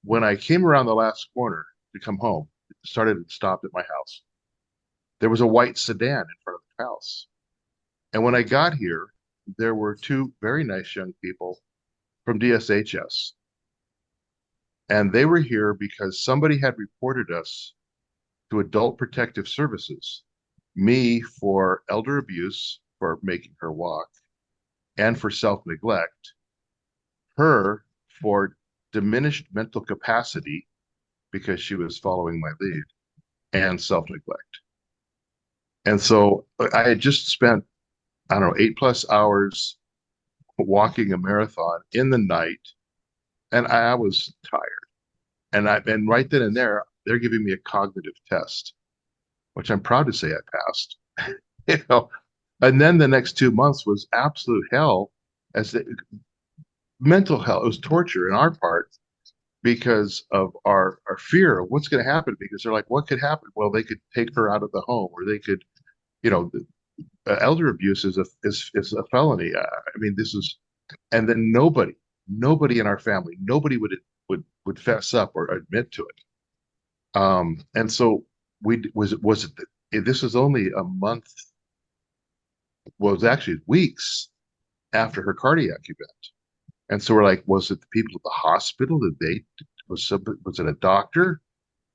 when I came around the last corner to come home, it started and stopped at my house. There was a white sedan in front of the house. And when I got here, there were two very nice young people from DSHS. And they were here because somebody had reported us to Adult Protective Services, me for elder abuse, for making her walk, and for self-neglect, her for diminished mental capacity because she was following my lead, and self-neglect. And so I had just spent, I don't know, 8+ hours walking a marathon in the night, and I was tired. And right then and there, they're giving me a cognitive test, which I'm proud to say I passed. you know, and then the next 2 months was absolute hell, mental hell. It was torture in our part because of our fear of what's going to happen. Because they're like, what could happen? Well, they could take her out of the home, or they could, you know, elder abuse is a felony. I mean, this is, and then nobody in our family, nobody would fess up or admit to it. And so this was only a month. Well, it was actually weeks after her cardiac event. And so we're like, was it the people at the hospital? Was it a doctor?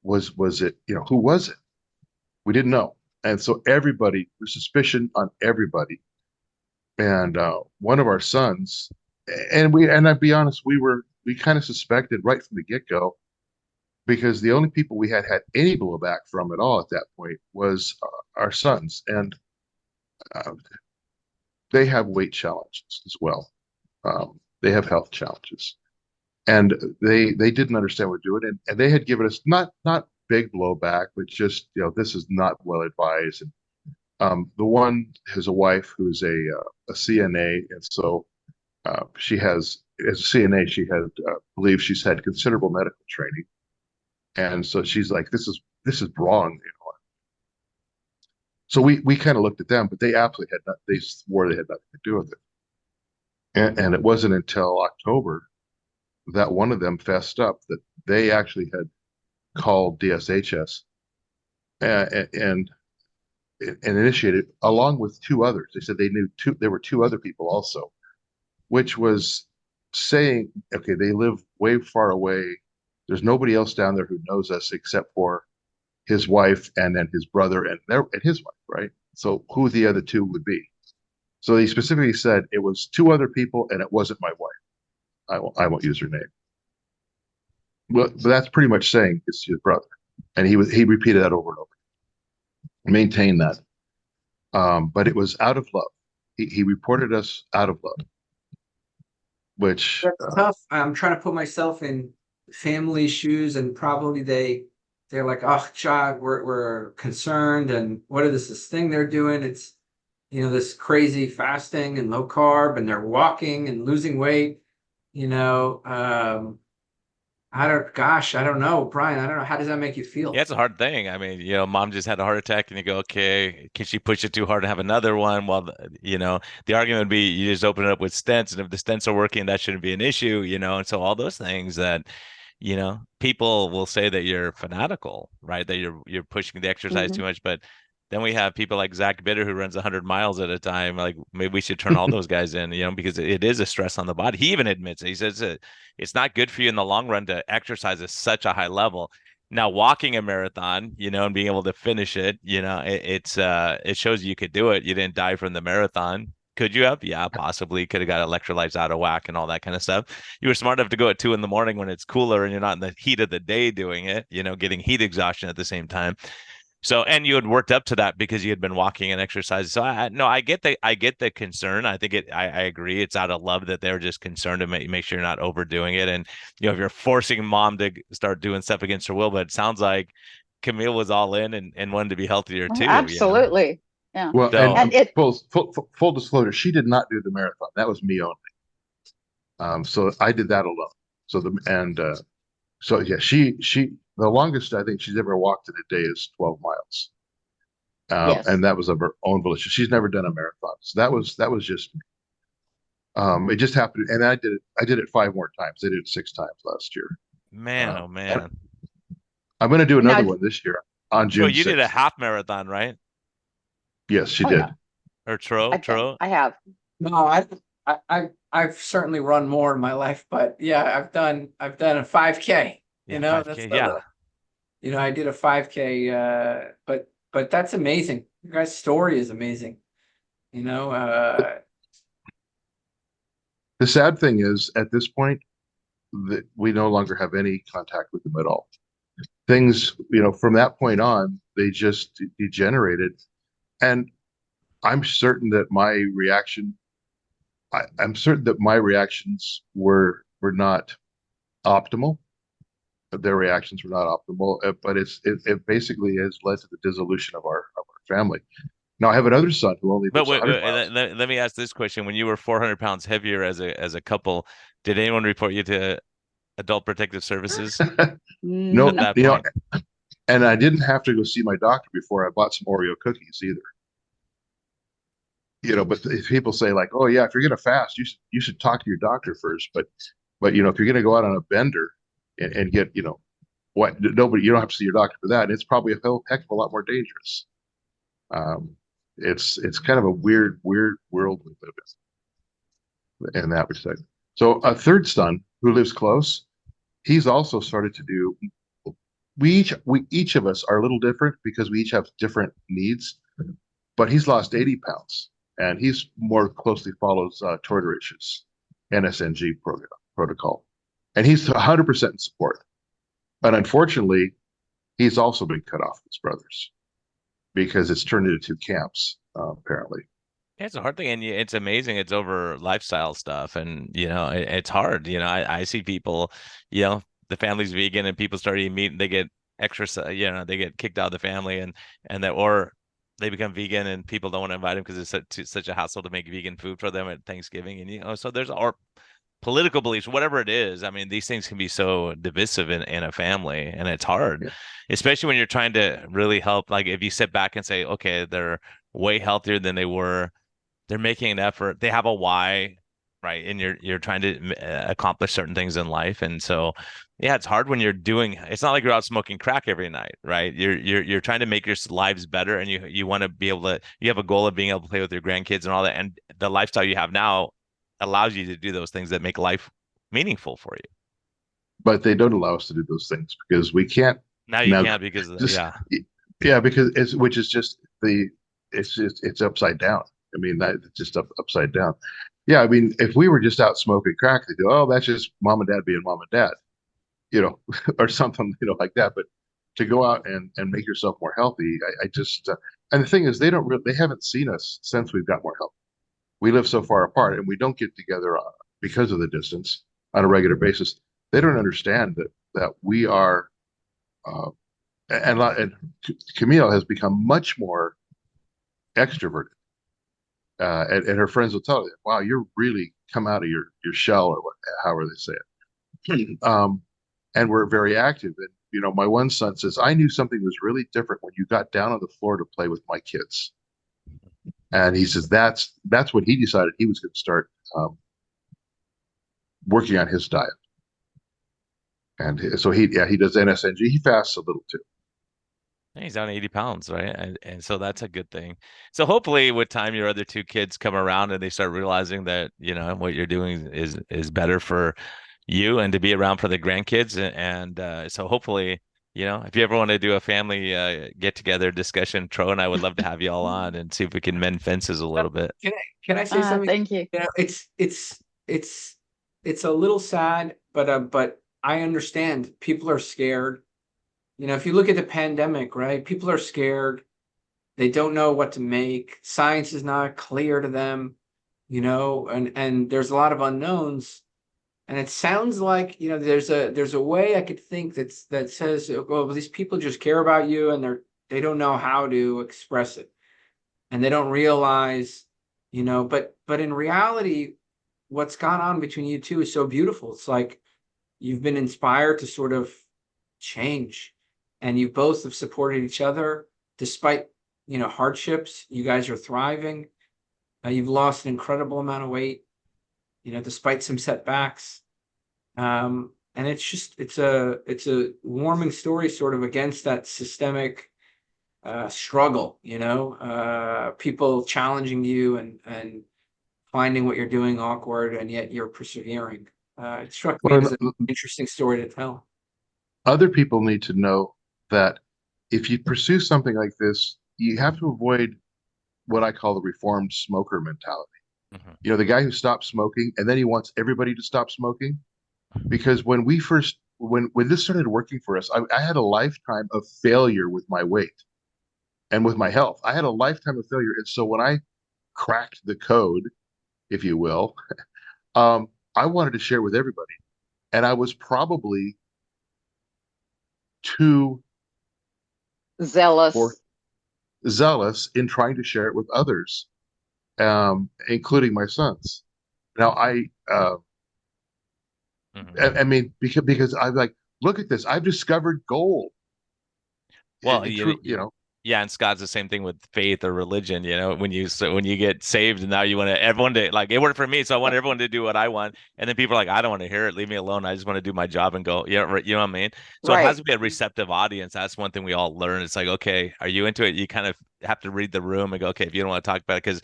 Was it, who was it? We didn't know. And so everybody, there's suspicion on everybody. And one of our sons, and I'd be honest, we kind of suspected right from the get-go, because the only people we had any blowback from at all at that point was our sons. And uh, they have weight challenges as well. They have health challenges, and they didn't understand what we're doing, and they had given us not big blowback, but just, this is not well advised. And the one has a wife who's a CNA, and so she has, as a CNA, she had believes she's had considerable medical training, and so she's like, this is wrong. So we kind of looked at them, but they absolutely had not. They swore they had nothing to do with it. And it wasn't until October that one of them fessed up that they actually had called DSHS and initiated along with two others. They said they knew there were two other people also, which was saying, okay, they live way far away. There's nobody else down there who knows us except for his wife and then his brother and his wife, right? So who the other two would be. So he specifically said it was two other people and it wasn't my wife. I won't use her name. Well, but that's pretty much saying it's his brother. And he repeated that over and over. Maintain that. But it was out of love. He reported us out of love. Which That's tough. I'm trying to put myself in family shoes, and probably they're like, oh God, we're concerned, and what is this thing they're doing? It's, you know, this crazy fasting and low carb, and they're walking and losing weight, you know. I don't know, Brian. I don't know. How does that make you feel? Yeah, it's a hard thing. I mean, mom just had a heart attack, and you go, okay, can she push it too hard to have another one? Well, the argument would be you just open it up with stents, and if the stents are working, that shouldn't be an issue, and so all those things that, people will say that you're fanatical, right? That you're pushing the exercise too much, but then we have people like Zach Bitter who runs 100 miles at a time. Like maybe we should turn all those guys in, because it is a stress on the body. He even admits it. He says it's not good for you in the long run to exercise at such a high level. Now, walking a marathon, and being able to finish it, it shows you could do it. You didn't die from the marathon. Could you have? Yeah, possibly. Could have got electrolytes out of whack and all that kind of stuff. You were smart enough to go at 2 a.m. when it's cooler and you're not in the heat of the day doing it, getting heat exhaustion at the same time. So, and you had worked up to that because you had been walking and exercising. So I get the concern. I think I agree. It's out of love that they're just concerned to make sure you're not overdoing it. And, if you're forcing mom to start doing stuff against her will, but it sounds like Camille was all in and wanted to be healthier too. Absolutely. Yeah. Well, So, and full disclosure, she did not do the marathon. That was me only. So I did that alone. So yeah, she the longest I think she's ever walked in a day is 12 miles. Yes. And that was of her own volition. She's never done a marathon. So that was just me. It just happened, and I did it 5 more times. I did it 6 times last year. man, oh man. I'm going to do another one this year on June. So you 6th. did a half marathon, right? Yes, she did. Yeah. Or Tro? I have. No, I've certainly run more in my life, but yeah, I've done a 5K. Yeah, 5K, yeah. I did a 5K, but that's amazing. Your guys' story is amazing. The sad thing is, at this point, that we no longer have any contact with them at all. Things, from that point on, they just degenerated. And I'm certain that I'm certain that my reactions were not optimal. Their reactions were not optimal, but it basically has led to the dissolution of our family. Now I have another son who only But lives 100 miles. let me ask this question: when you were 400 pounds heavier as a couple, did anyone report you to Adult Protective Services? No, At that point? And I didn't have to go see my doctor before I bought some Oreo cookies either. But if people say like, oh yeah, if you're gonna fast, you should talk to your doctor first. But if you're gonna go out on a bender and get, you don't have to see your doctor for that. And it's probably a heck of a lot more dangerous. It's kind of a weird world we live in that respect. So a third son who lives close, he's also started to do. We each of us are a little different because we each have different needs. But he's lost 80 pounds, and he's more closely follows Tortorich's NSNG protocol, and he's 100% in support. But unfortunately, he's also been cut off with his brothers because it's turned into 2 camps, apparently. Yeah, it's a hard thing, and it's amazing. It's over lifestyle stuff, and it's hard. I see people, the family's vegan, and people start eating meat, and they get extra, they get kicked out of the family, and that, or they become vegan, and people don't want to invite them because it's such a hassle to make vegan food for them at Thanksgiving, and so there's our political beliefs, whatever it is. I mean, these things can be so divisive in a family, and it's hard, especially when you're trying to really help. Like if you sit back and say, okay, they're way healthier than they were. They're making an effort. They have a why. right? And you're trying to accomplish certain things in life, and so yeah, it's hard when you're doing. It's not like you're out smoking crack every night, right? You're trying to make your lives better, and you want to be able to. You have a goal of being able to play with your grandkids and all that, and the lifestyle you have now allows you to do those things that make life meaningful for you. But they don't allow us to do those things because we can't Now you now can't because just yeah, yeah, because it's which is just it's upside down. I mean, that it's just upside down. Yeah, I mean, if we were just out smoking crack, they go, oh, that's just mom and dad being mom and dad, you know, or something, like that. But to go out and make yourself more healthy, I just and the thing is, they haven't seen us since we've got more healthy. We live so far apart, and we don't get together because of the distance on a regular basis. They don't understand that we are, uh, and Camille has become much more extroverted, and her friends will tell her, "Wow, you're really come out of your shell," or however they say it. And we're very active. And my one son says, "I knew something was really different when you got down on the floor to play with my kids." And he says that's when he decided he was going to start working on his diet. And so he does NSNG. He fasts a little too. he's down 80 pounds, right? And so that's a good thing. So hopefully with time, your other two kids come around and they start realizing that, what you're doing is better for you and to be around for the grandkids. And so hopefully, if you ever want to do a family get together discussion, Tro and I would love to have you all on and see if we can mend fences a little bit. Can I say something? Thank you. It's a little sad, but I understand people are scared. If you look at the pandemic, right? People are scared. They don't know what to make. Science is not clear to them, and there's a lot of unknowns. And it sounds like, there's a way I could think that says, well, these people just care about you and they don't know how to express it. And they don't realize, but in reality, what's gone on between you two is so beautiful. It's like you've been inspired to sort of change, and you both have supported each other despite, hardships. You guys are thriving. You've lost an incredible amount of weight, despite some setbacks. And it's a warming story sort of against that systemic struggle, people challenging you and finding what you're doing awkward, and yet you're persevering. It struck me as an interesting story to tell. Other people need to know that if you pursue something like this, you have to avoid what I call the reformed smoker mentality. Mm-hmm. The guy who stops smoking and then he wants everybody to stop smoking. Because when this started working for us, I had a lifetime of failure with my weight and with my health. I had a lifetime of failure. And so when I cracked the code, if you will, I wanted to share with everybody. And I was probably too Zealous. zealous in trying to share it with others, including my sons. Now, I mean, because I'm like, look at this. I've discovered gold. Well, yeah, and Scott's the same thing with faith or religion. When you get saved, and now you want everyone to, like, it worked for me, so I want everyone to do what I want. And then people are like, I don't want to hear it. Leave me alone. I just want to do my job and go. You know what I mean? So Right. It has to be a receptive audience. That's one thing we all learn. It's like, okay, are you into it? You kind of have to read the room and go, okay, if you don't want to talk about it, because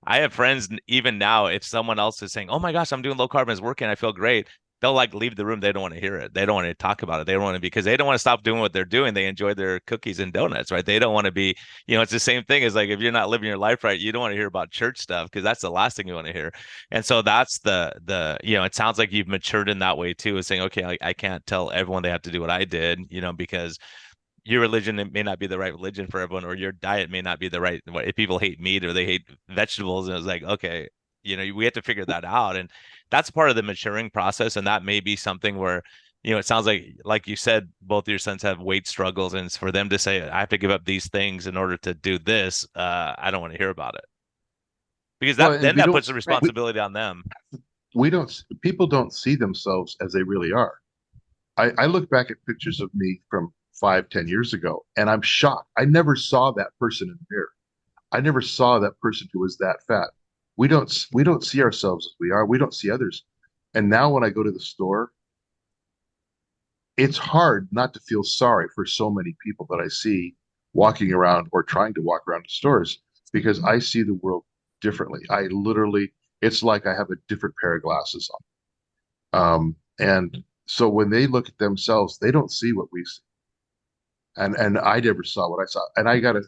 I have friends even now, if someone else is saying, oh my gosh, I'm doing low carb and it's working, I feel great, they'll like leave the room. They don't want to hear it. They don't want to talk about it. They don't want to, because they don't want to stop doing what they're doing. They enjoy their cookies and donuts, right? They don't want to be, it's the same thing as, like, if you're not living your life right, you don't want to hear about church stuff, because that's the last thing you want to hear. And so that's it sounds like you've matured in that way too, is saying, okay, I can't tell everyone they have to do what I did, because your religion may not be the right religion for everyone, or your diet may not be the right. If people hate meat or they hate vegetables, and it's like, okay, we have to figure that out. And that's part of the maturing process. And that may be something where, it sounds like you said, both your sons have weight struggles, and it's for them to say, I have to give up these things in order to do this. I don't want to hear about it, because that puts the responsibility on them. People don't see themselves as they really are. I look back at pictures of me from 5-10 years ago, and I'm shocked. I never saw that person in the mirror. I never saw that person who was that fat. we don't see ourselves as we are. We don't see others. And now when I go to the store, it's hard not to feel sorry for so many people that I see walking around or trying to walk around the stores, because I see the world differently. It's like I have a different pair of glasses on. And so when they look at themselves, they don't see what we see. And I never saw what I saw. And I gotta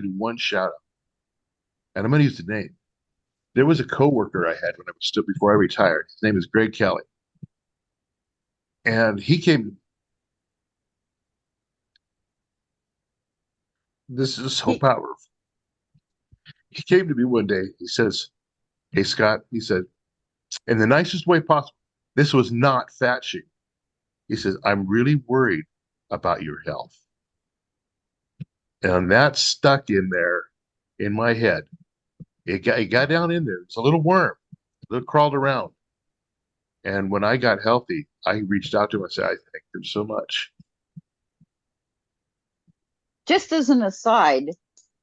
do one shout out, and I'm gonna use the name. There was a coworker I had when I was still before I retired. His name is Greg Kelly, and he came. This is so powerful. He came to me one day. He says, "Hey Scott," he said, in the nicest way possible. This was not fat shaming. He says, "I'm really worried about your health." And that stuck in there in my head. It got down in there. It's a little worm. It crawled around. And when I got healthy, I reached out to him and said, "I thank him so much." Just as an aside,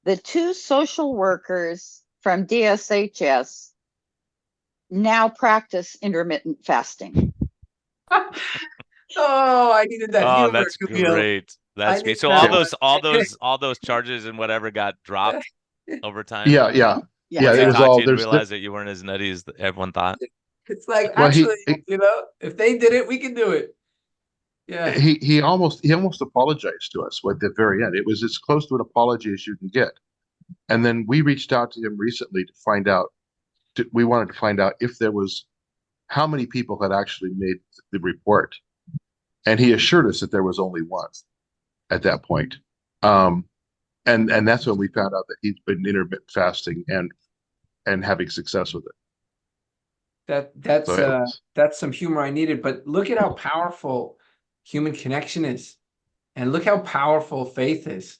the 2 social workers from DSHS now practice intermittent fasting. Oh, I needed that Oh, humor, that's Camille. great. That's I great. need So that all those charges and whatever got dropped over time. Yeah. Yeah. Once It they was talked all to you and there's realized that you weren't as nutty as everyone thought. It's like, well actually, if they did it, we can do it. Yeah. he almost apologized to us at the very end. It was as close to an apology as you can get. And then we reached out to him recently to find out. We wanted to find out if there was how many people had actually made the report, and he assured us that there was only one at that point. And that's when we found out that he's been intermittent fasting and having success with it. That's some humor I needed. But look at how powerful human connection is, and look how powerful faith is.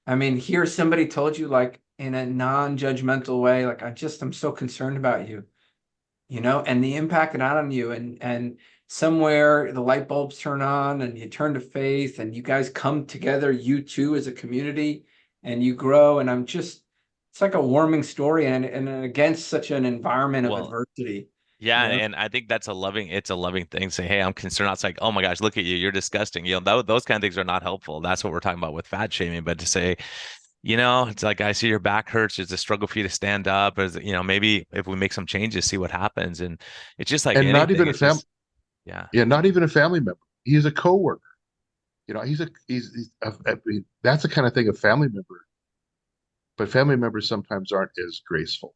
I mean, here somebody told you, like, in a non-judgmental way, like, I'm so concerned about you, and the impact it had on you, and somewhere the light bulbs turn on and you turn to faith and you guys come together, you two as a community, and you grow. And it's like a warming story, and against such an environment of adversity. Yeah, and I think it's a loving thing. Say, hey, I'm concerned. It's like, oh my gosh, look at you, you're disgusting. Those kind of things are not helpful. That's what we're talking about with fat shaming. But to say, it's like, I see your back hurts. It's a struggle for you to stand up. Or, maybe if we make some changes, see what happens. And it's just like and anything. Not even a family. Yeah, not even a family member. He's a coworker. That's the kind of thing a family member. But family members sometimes aren't as graceful.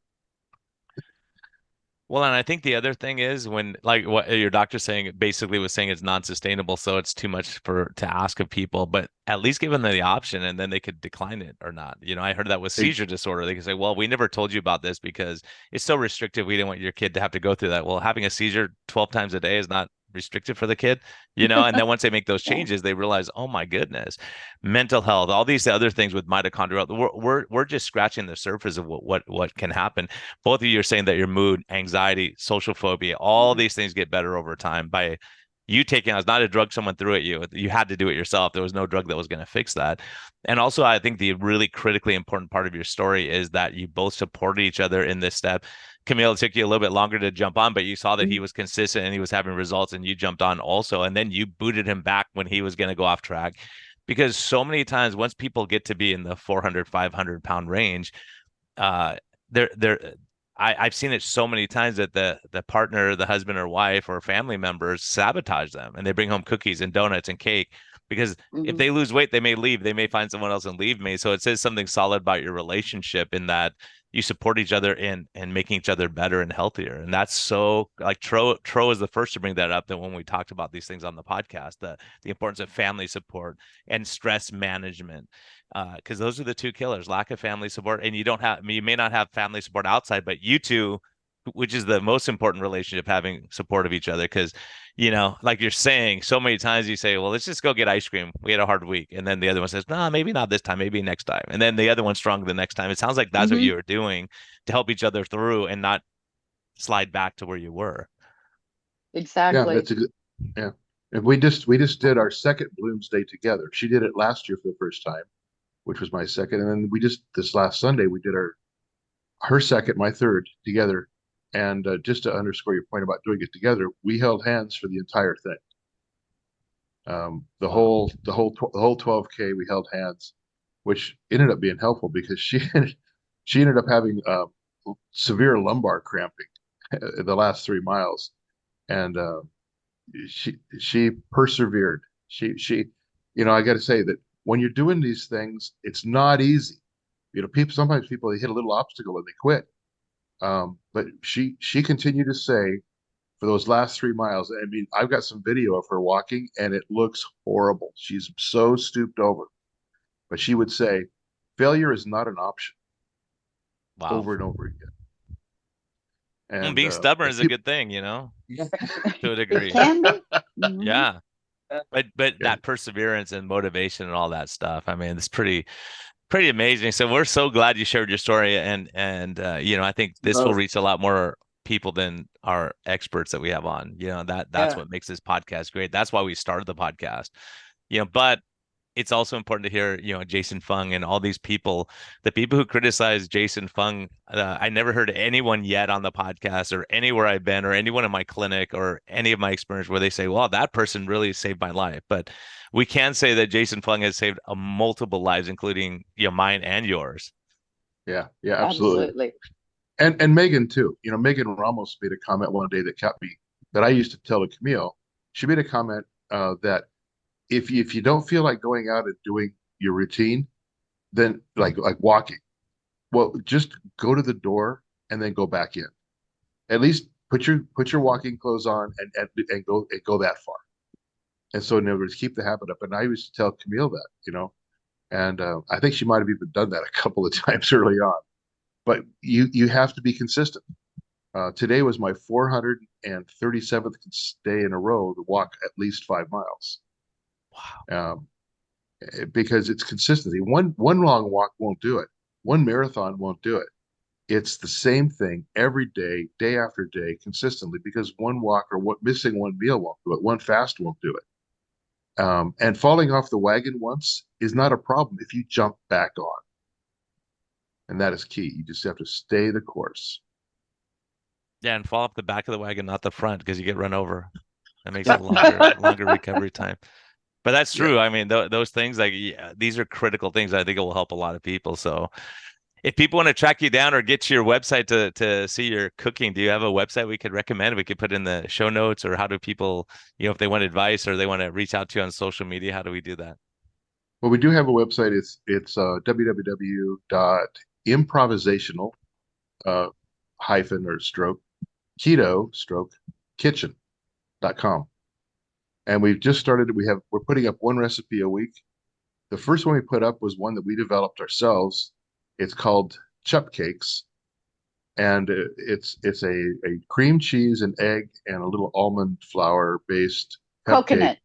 Well, and I think the other thing is when, like what your doctor basically was saying, it's non-sustainable, so it's too much to ask of people, but at least give them the option and then they could decline it or not. I heard that with seizure disorder. They could say, well, we never told you about this because it's so restrictive. We didn't want your kid to have to go through that. Well, having a seizure 12 times a day is not restricted for the kid, and then once they make those changes, they realize, oh my goodness, mental health, all these other things with mitochondrial, we're just scratching the surface of what can happen. Both of you are saying that your mood, anxiety, social phobia, all these things get better over time by you taking. It's not a drug someone threw at you. You had to do it yourself. There was no drug that was going to fix that. And also, I think the really critically important part of your story is that you both supported each other in this step. Camille, it took you a little bit longer to jump on, but you saw that he was consistent and he was having results, and you jumped on also. And then you booted him back when he was going to go off track. Because so many times, once people get to be in the 400, 500-pound range, I've seen it so many times that the partner, the husband or wife or family members sabotage them, and they bring home cookies and donuts and cake because if they lose weight, they may leave. They may find someone else and leave me. So it says something solid about your relationship in that you support each other in making each other better and healthier. And that's so, like, Tro is the first to bring that up, that when we talked about these things on the podcast, the importance of family support and stress management, because those are the two killers: lack of family support. And you may not have family support outside, but you two, which is the most important relationship, having support of each other. Because like you're saying, so many times you say, well, let's just go get ice cream, we had a hard week, and then the other one says, no, maybe not this time, maybe next time, and then the other one's stronger the next time. It sounds like that's what you were doing to help each other through and not slide back to where you were. Exactly. Yeah. And we just did our second Bloom's Day together. She did it last year for the first time, which was my second, and then this last Sunday we did her second, my third, together. And just to underscore your point about doing it together, we held hands for the entire thing. The Wow. whole 12K, we held hands, which ended up being helpful because she ended up having severe lumbar cramping the last 3 miles, and she persevered. She, I got to say that when you're doing these things, it's not easy. Sometimes people they hit a little obstacle and they quit. But she continued to say for those last 3 miles. I mean, I've got some video of her walking, and it looks horrible. She's so stooped over, but she would say, "Failure is not an option," Wow. over and over again. And Being stubborn but is a good thing, to a It degree. can be. Mhm. Yeah. But yeah, that perseverance and motivation and all that stuff, I mean, it's pretty amazing. So we're so glad you shared your story, and I think this will reach a lot more people than our experts that we have on. That's Yeah. what makes this podcast great. That's why we started the podcast. But it's also important to hear, Jason Fung and all these people, the people who criticize Jason Fung. I never heard anyone yet on the podcast or anywhere I've been or anyone in my clinic or any of my experience where they say, well, that person really saved my life. But we can say that Jason Fung has saved multiple lives, including, mine and yours. yeah, absolutely. Absolutely. And Megan too. Megan Ramos made a comment one day that kept me that I used to tell to Camille. She made a comment that if you don't feel like going out and doing your routine, then like walking, well, just go to the door and then go back in. At least put your walking clothes on and go that far. And so in other words, keep the habit up. And I used to tell Camille that, and I think she might have even done that a couple of times early on. But you have to be consistent. Today was my 437th day in a row to walk at least 5 miles. Wow. Because it's consistency. One long walk won't do it. One marathon won't do it. It's the same thing every day, day after day, consistently. Because one walk or missing one meal won't do it. One fast won't do it. And falling off the wagon once is not a problem if you jump back on. And that is key. You just have to stay the course. Yeah, and fall off the back of the wagon, not the front, because you get run over. That makes it a longer recovery time. But that's true. I mean, those things, like, these are critical things. I think it will help a lot of people. So if people want to track you down or get to your website to see your cooking, do you have a website we could recommend? We could put in the show notes, or how do people, if they want advice or they want to reach out to you on social media, how do we do that? Well, we do have a website. It's www.improvisational hyphen or stroke keto stroke kitchen.com. And we've just started. We're putting up one recipe a week. The first one we put up was one that we developed ourselves. It's called chup cakes, and it's a cream cheese and egg and a little almond flour based Coconut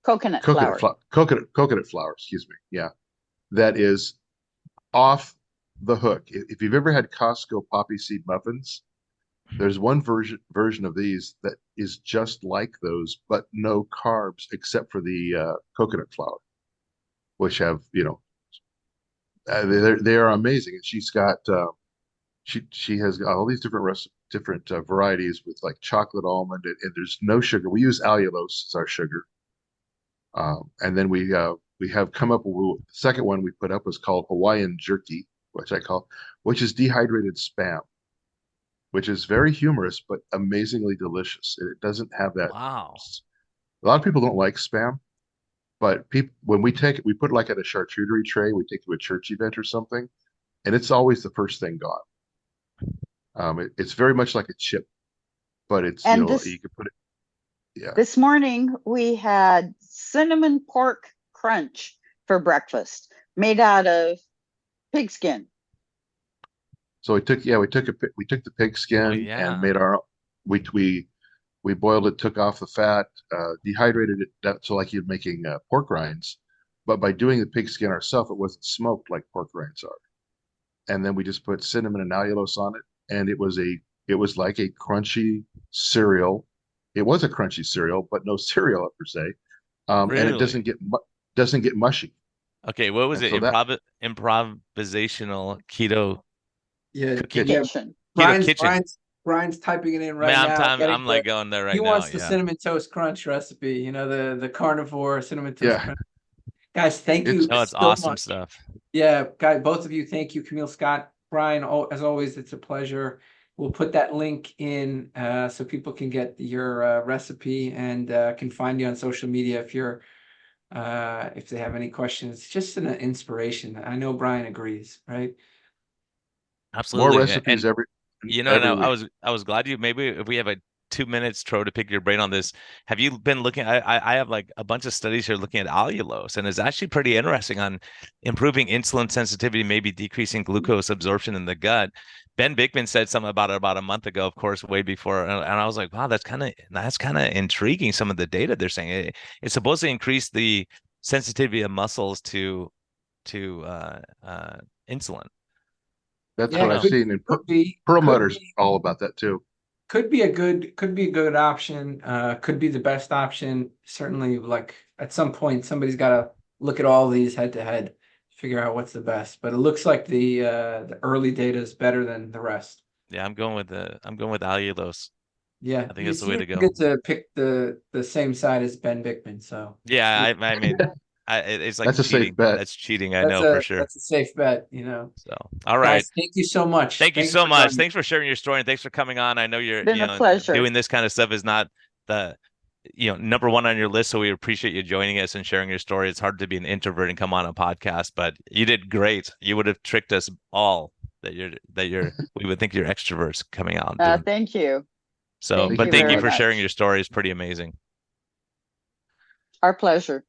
flour. Coconut flour. Excuse me. Yeah, that is off the hook. If you've ever had Costco poppy seed muffins, there's one version of these that is just like those, but no carbs except for the coconut flour, which have they are amazing. And she's got she has got all these different varieties with like chocolate almond, and there's no sugar. We use allulose as our sugar, and then we have come up with the second one we put up was called Hawaiian jerky, which is dehydrated Spam, which is very humorous but amazingly delicious. It doesn't have that. Wow. A lot of people don't like Spam, but when we take it, we put it like at a charcuterie tray. We take it to a church event or something, and it's always the first thing gone. It's very much like a chip, but it's And you can put it. Yeah. this morning we had cinnamon pork crunch for breakfast, made out of pigskin. So we took the pig skin and made we boiled it, took off the fat, dehydrated it so like you're making pork rinds, but by doing the pig skin ourselves, it wasn't smoked like pork rinds are. And then we just put cinnamon and allulose on it, and it was like a crunchy cereal. It was a crunchy cereal, but no cereal per se, and it doesn't get mushy. Okay, what was And it? so that Improvisational keto Yeah, Kitchen. yeah. Kitchen. Kitchen. Brian's typing it in right Man, now. I'm like going there right He now. wants the Yeah. cinnamon toast crunch recipe. You know, the carnivore cinnamon toast Yeah. crunch. Guys, thank you No, it's so awesome much. stuff. Yeah, guys, both of you, thank you, Camille, Scott, Brian. As always, it's a pleasure. We'll put that link in so people can get your recipe and can find you on social media if they have any questions. Just an inspiration. I know Brian agrees, right? Absolutely. More recipes And every no, week. I was glad maybe if we have a 2 minutes, Tro, to pick your brain on this. Have you been looking? I have like a bunch of studies here looking at allulose, and it's actually pretty interesting on improving insulin sensitivity, maybe decreasing glucose absorption in the gut. Ben Bigman said something about it about a month ago, of course, way before, and I was like, wow, that's kind of intriguing. Some of the data they're saying it's supposed to increase the sensitivity of muscles to insulin. That's Yeah, what I've seen. And could Perlmutter's be all about that too. could be a good option. Could be the best option. Certainly, like at some point, somebody's got to look at all these head to head, figure out what's the best. But it looks like the early data is better than the rest. Yeah, I'm going with allulose. Yeah, I think you that's the way to go. get to pick the same side as Ben Bikman. So Yeah, I mean, it's like That's a safe cheating. bet. That's cheating. I know for sure. that's a safe bet. You know. So, all right. Guys, thank you so much. Thank you Thanks so for much. joining. Thanks for sharing your story, and thanks for coming on. I know Been a pleasure. doing this kind of stuff is not the number one on your list, so we appreciate you joining us and sharing your story. It's hard to be an introvert and come on a podcast, but you did great. You would have tricked us all that we would think you're extroverts coming out. Thank you. So, Thank but you thank you very for sharing much. your story. It's pretty amazing. Our pleasure.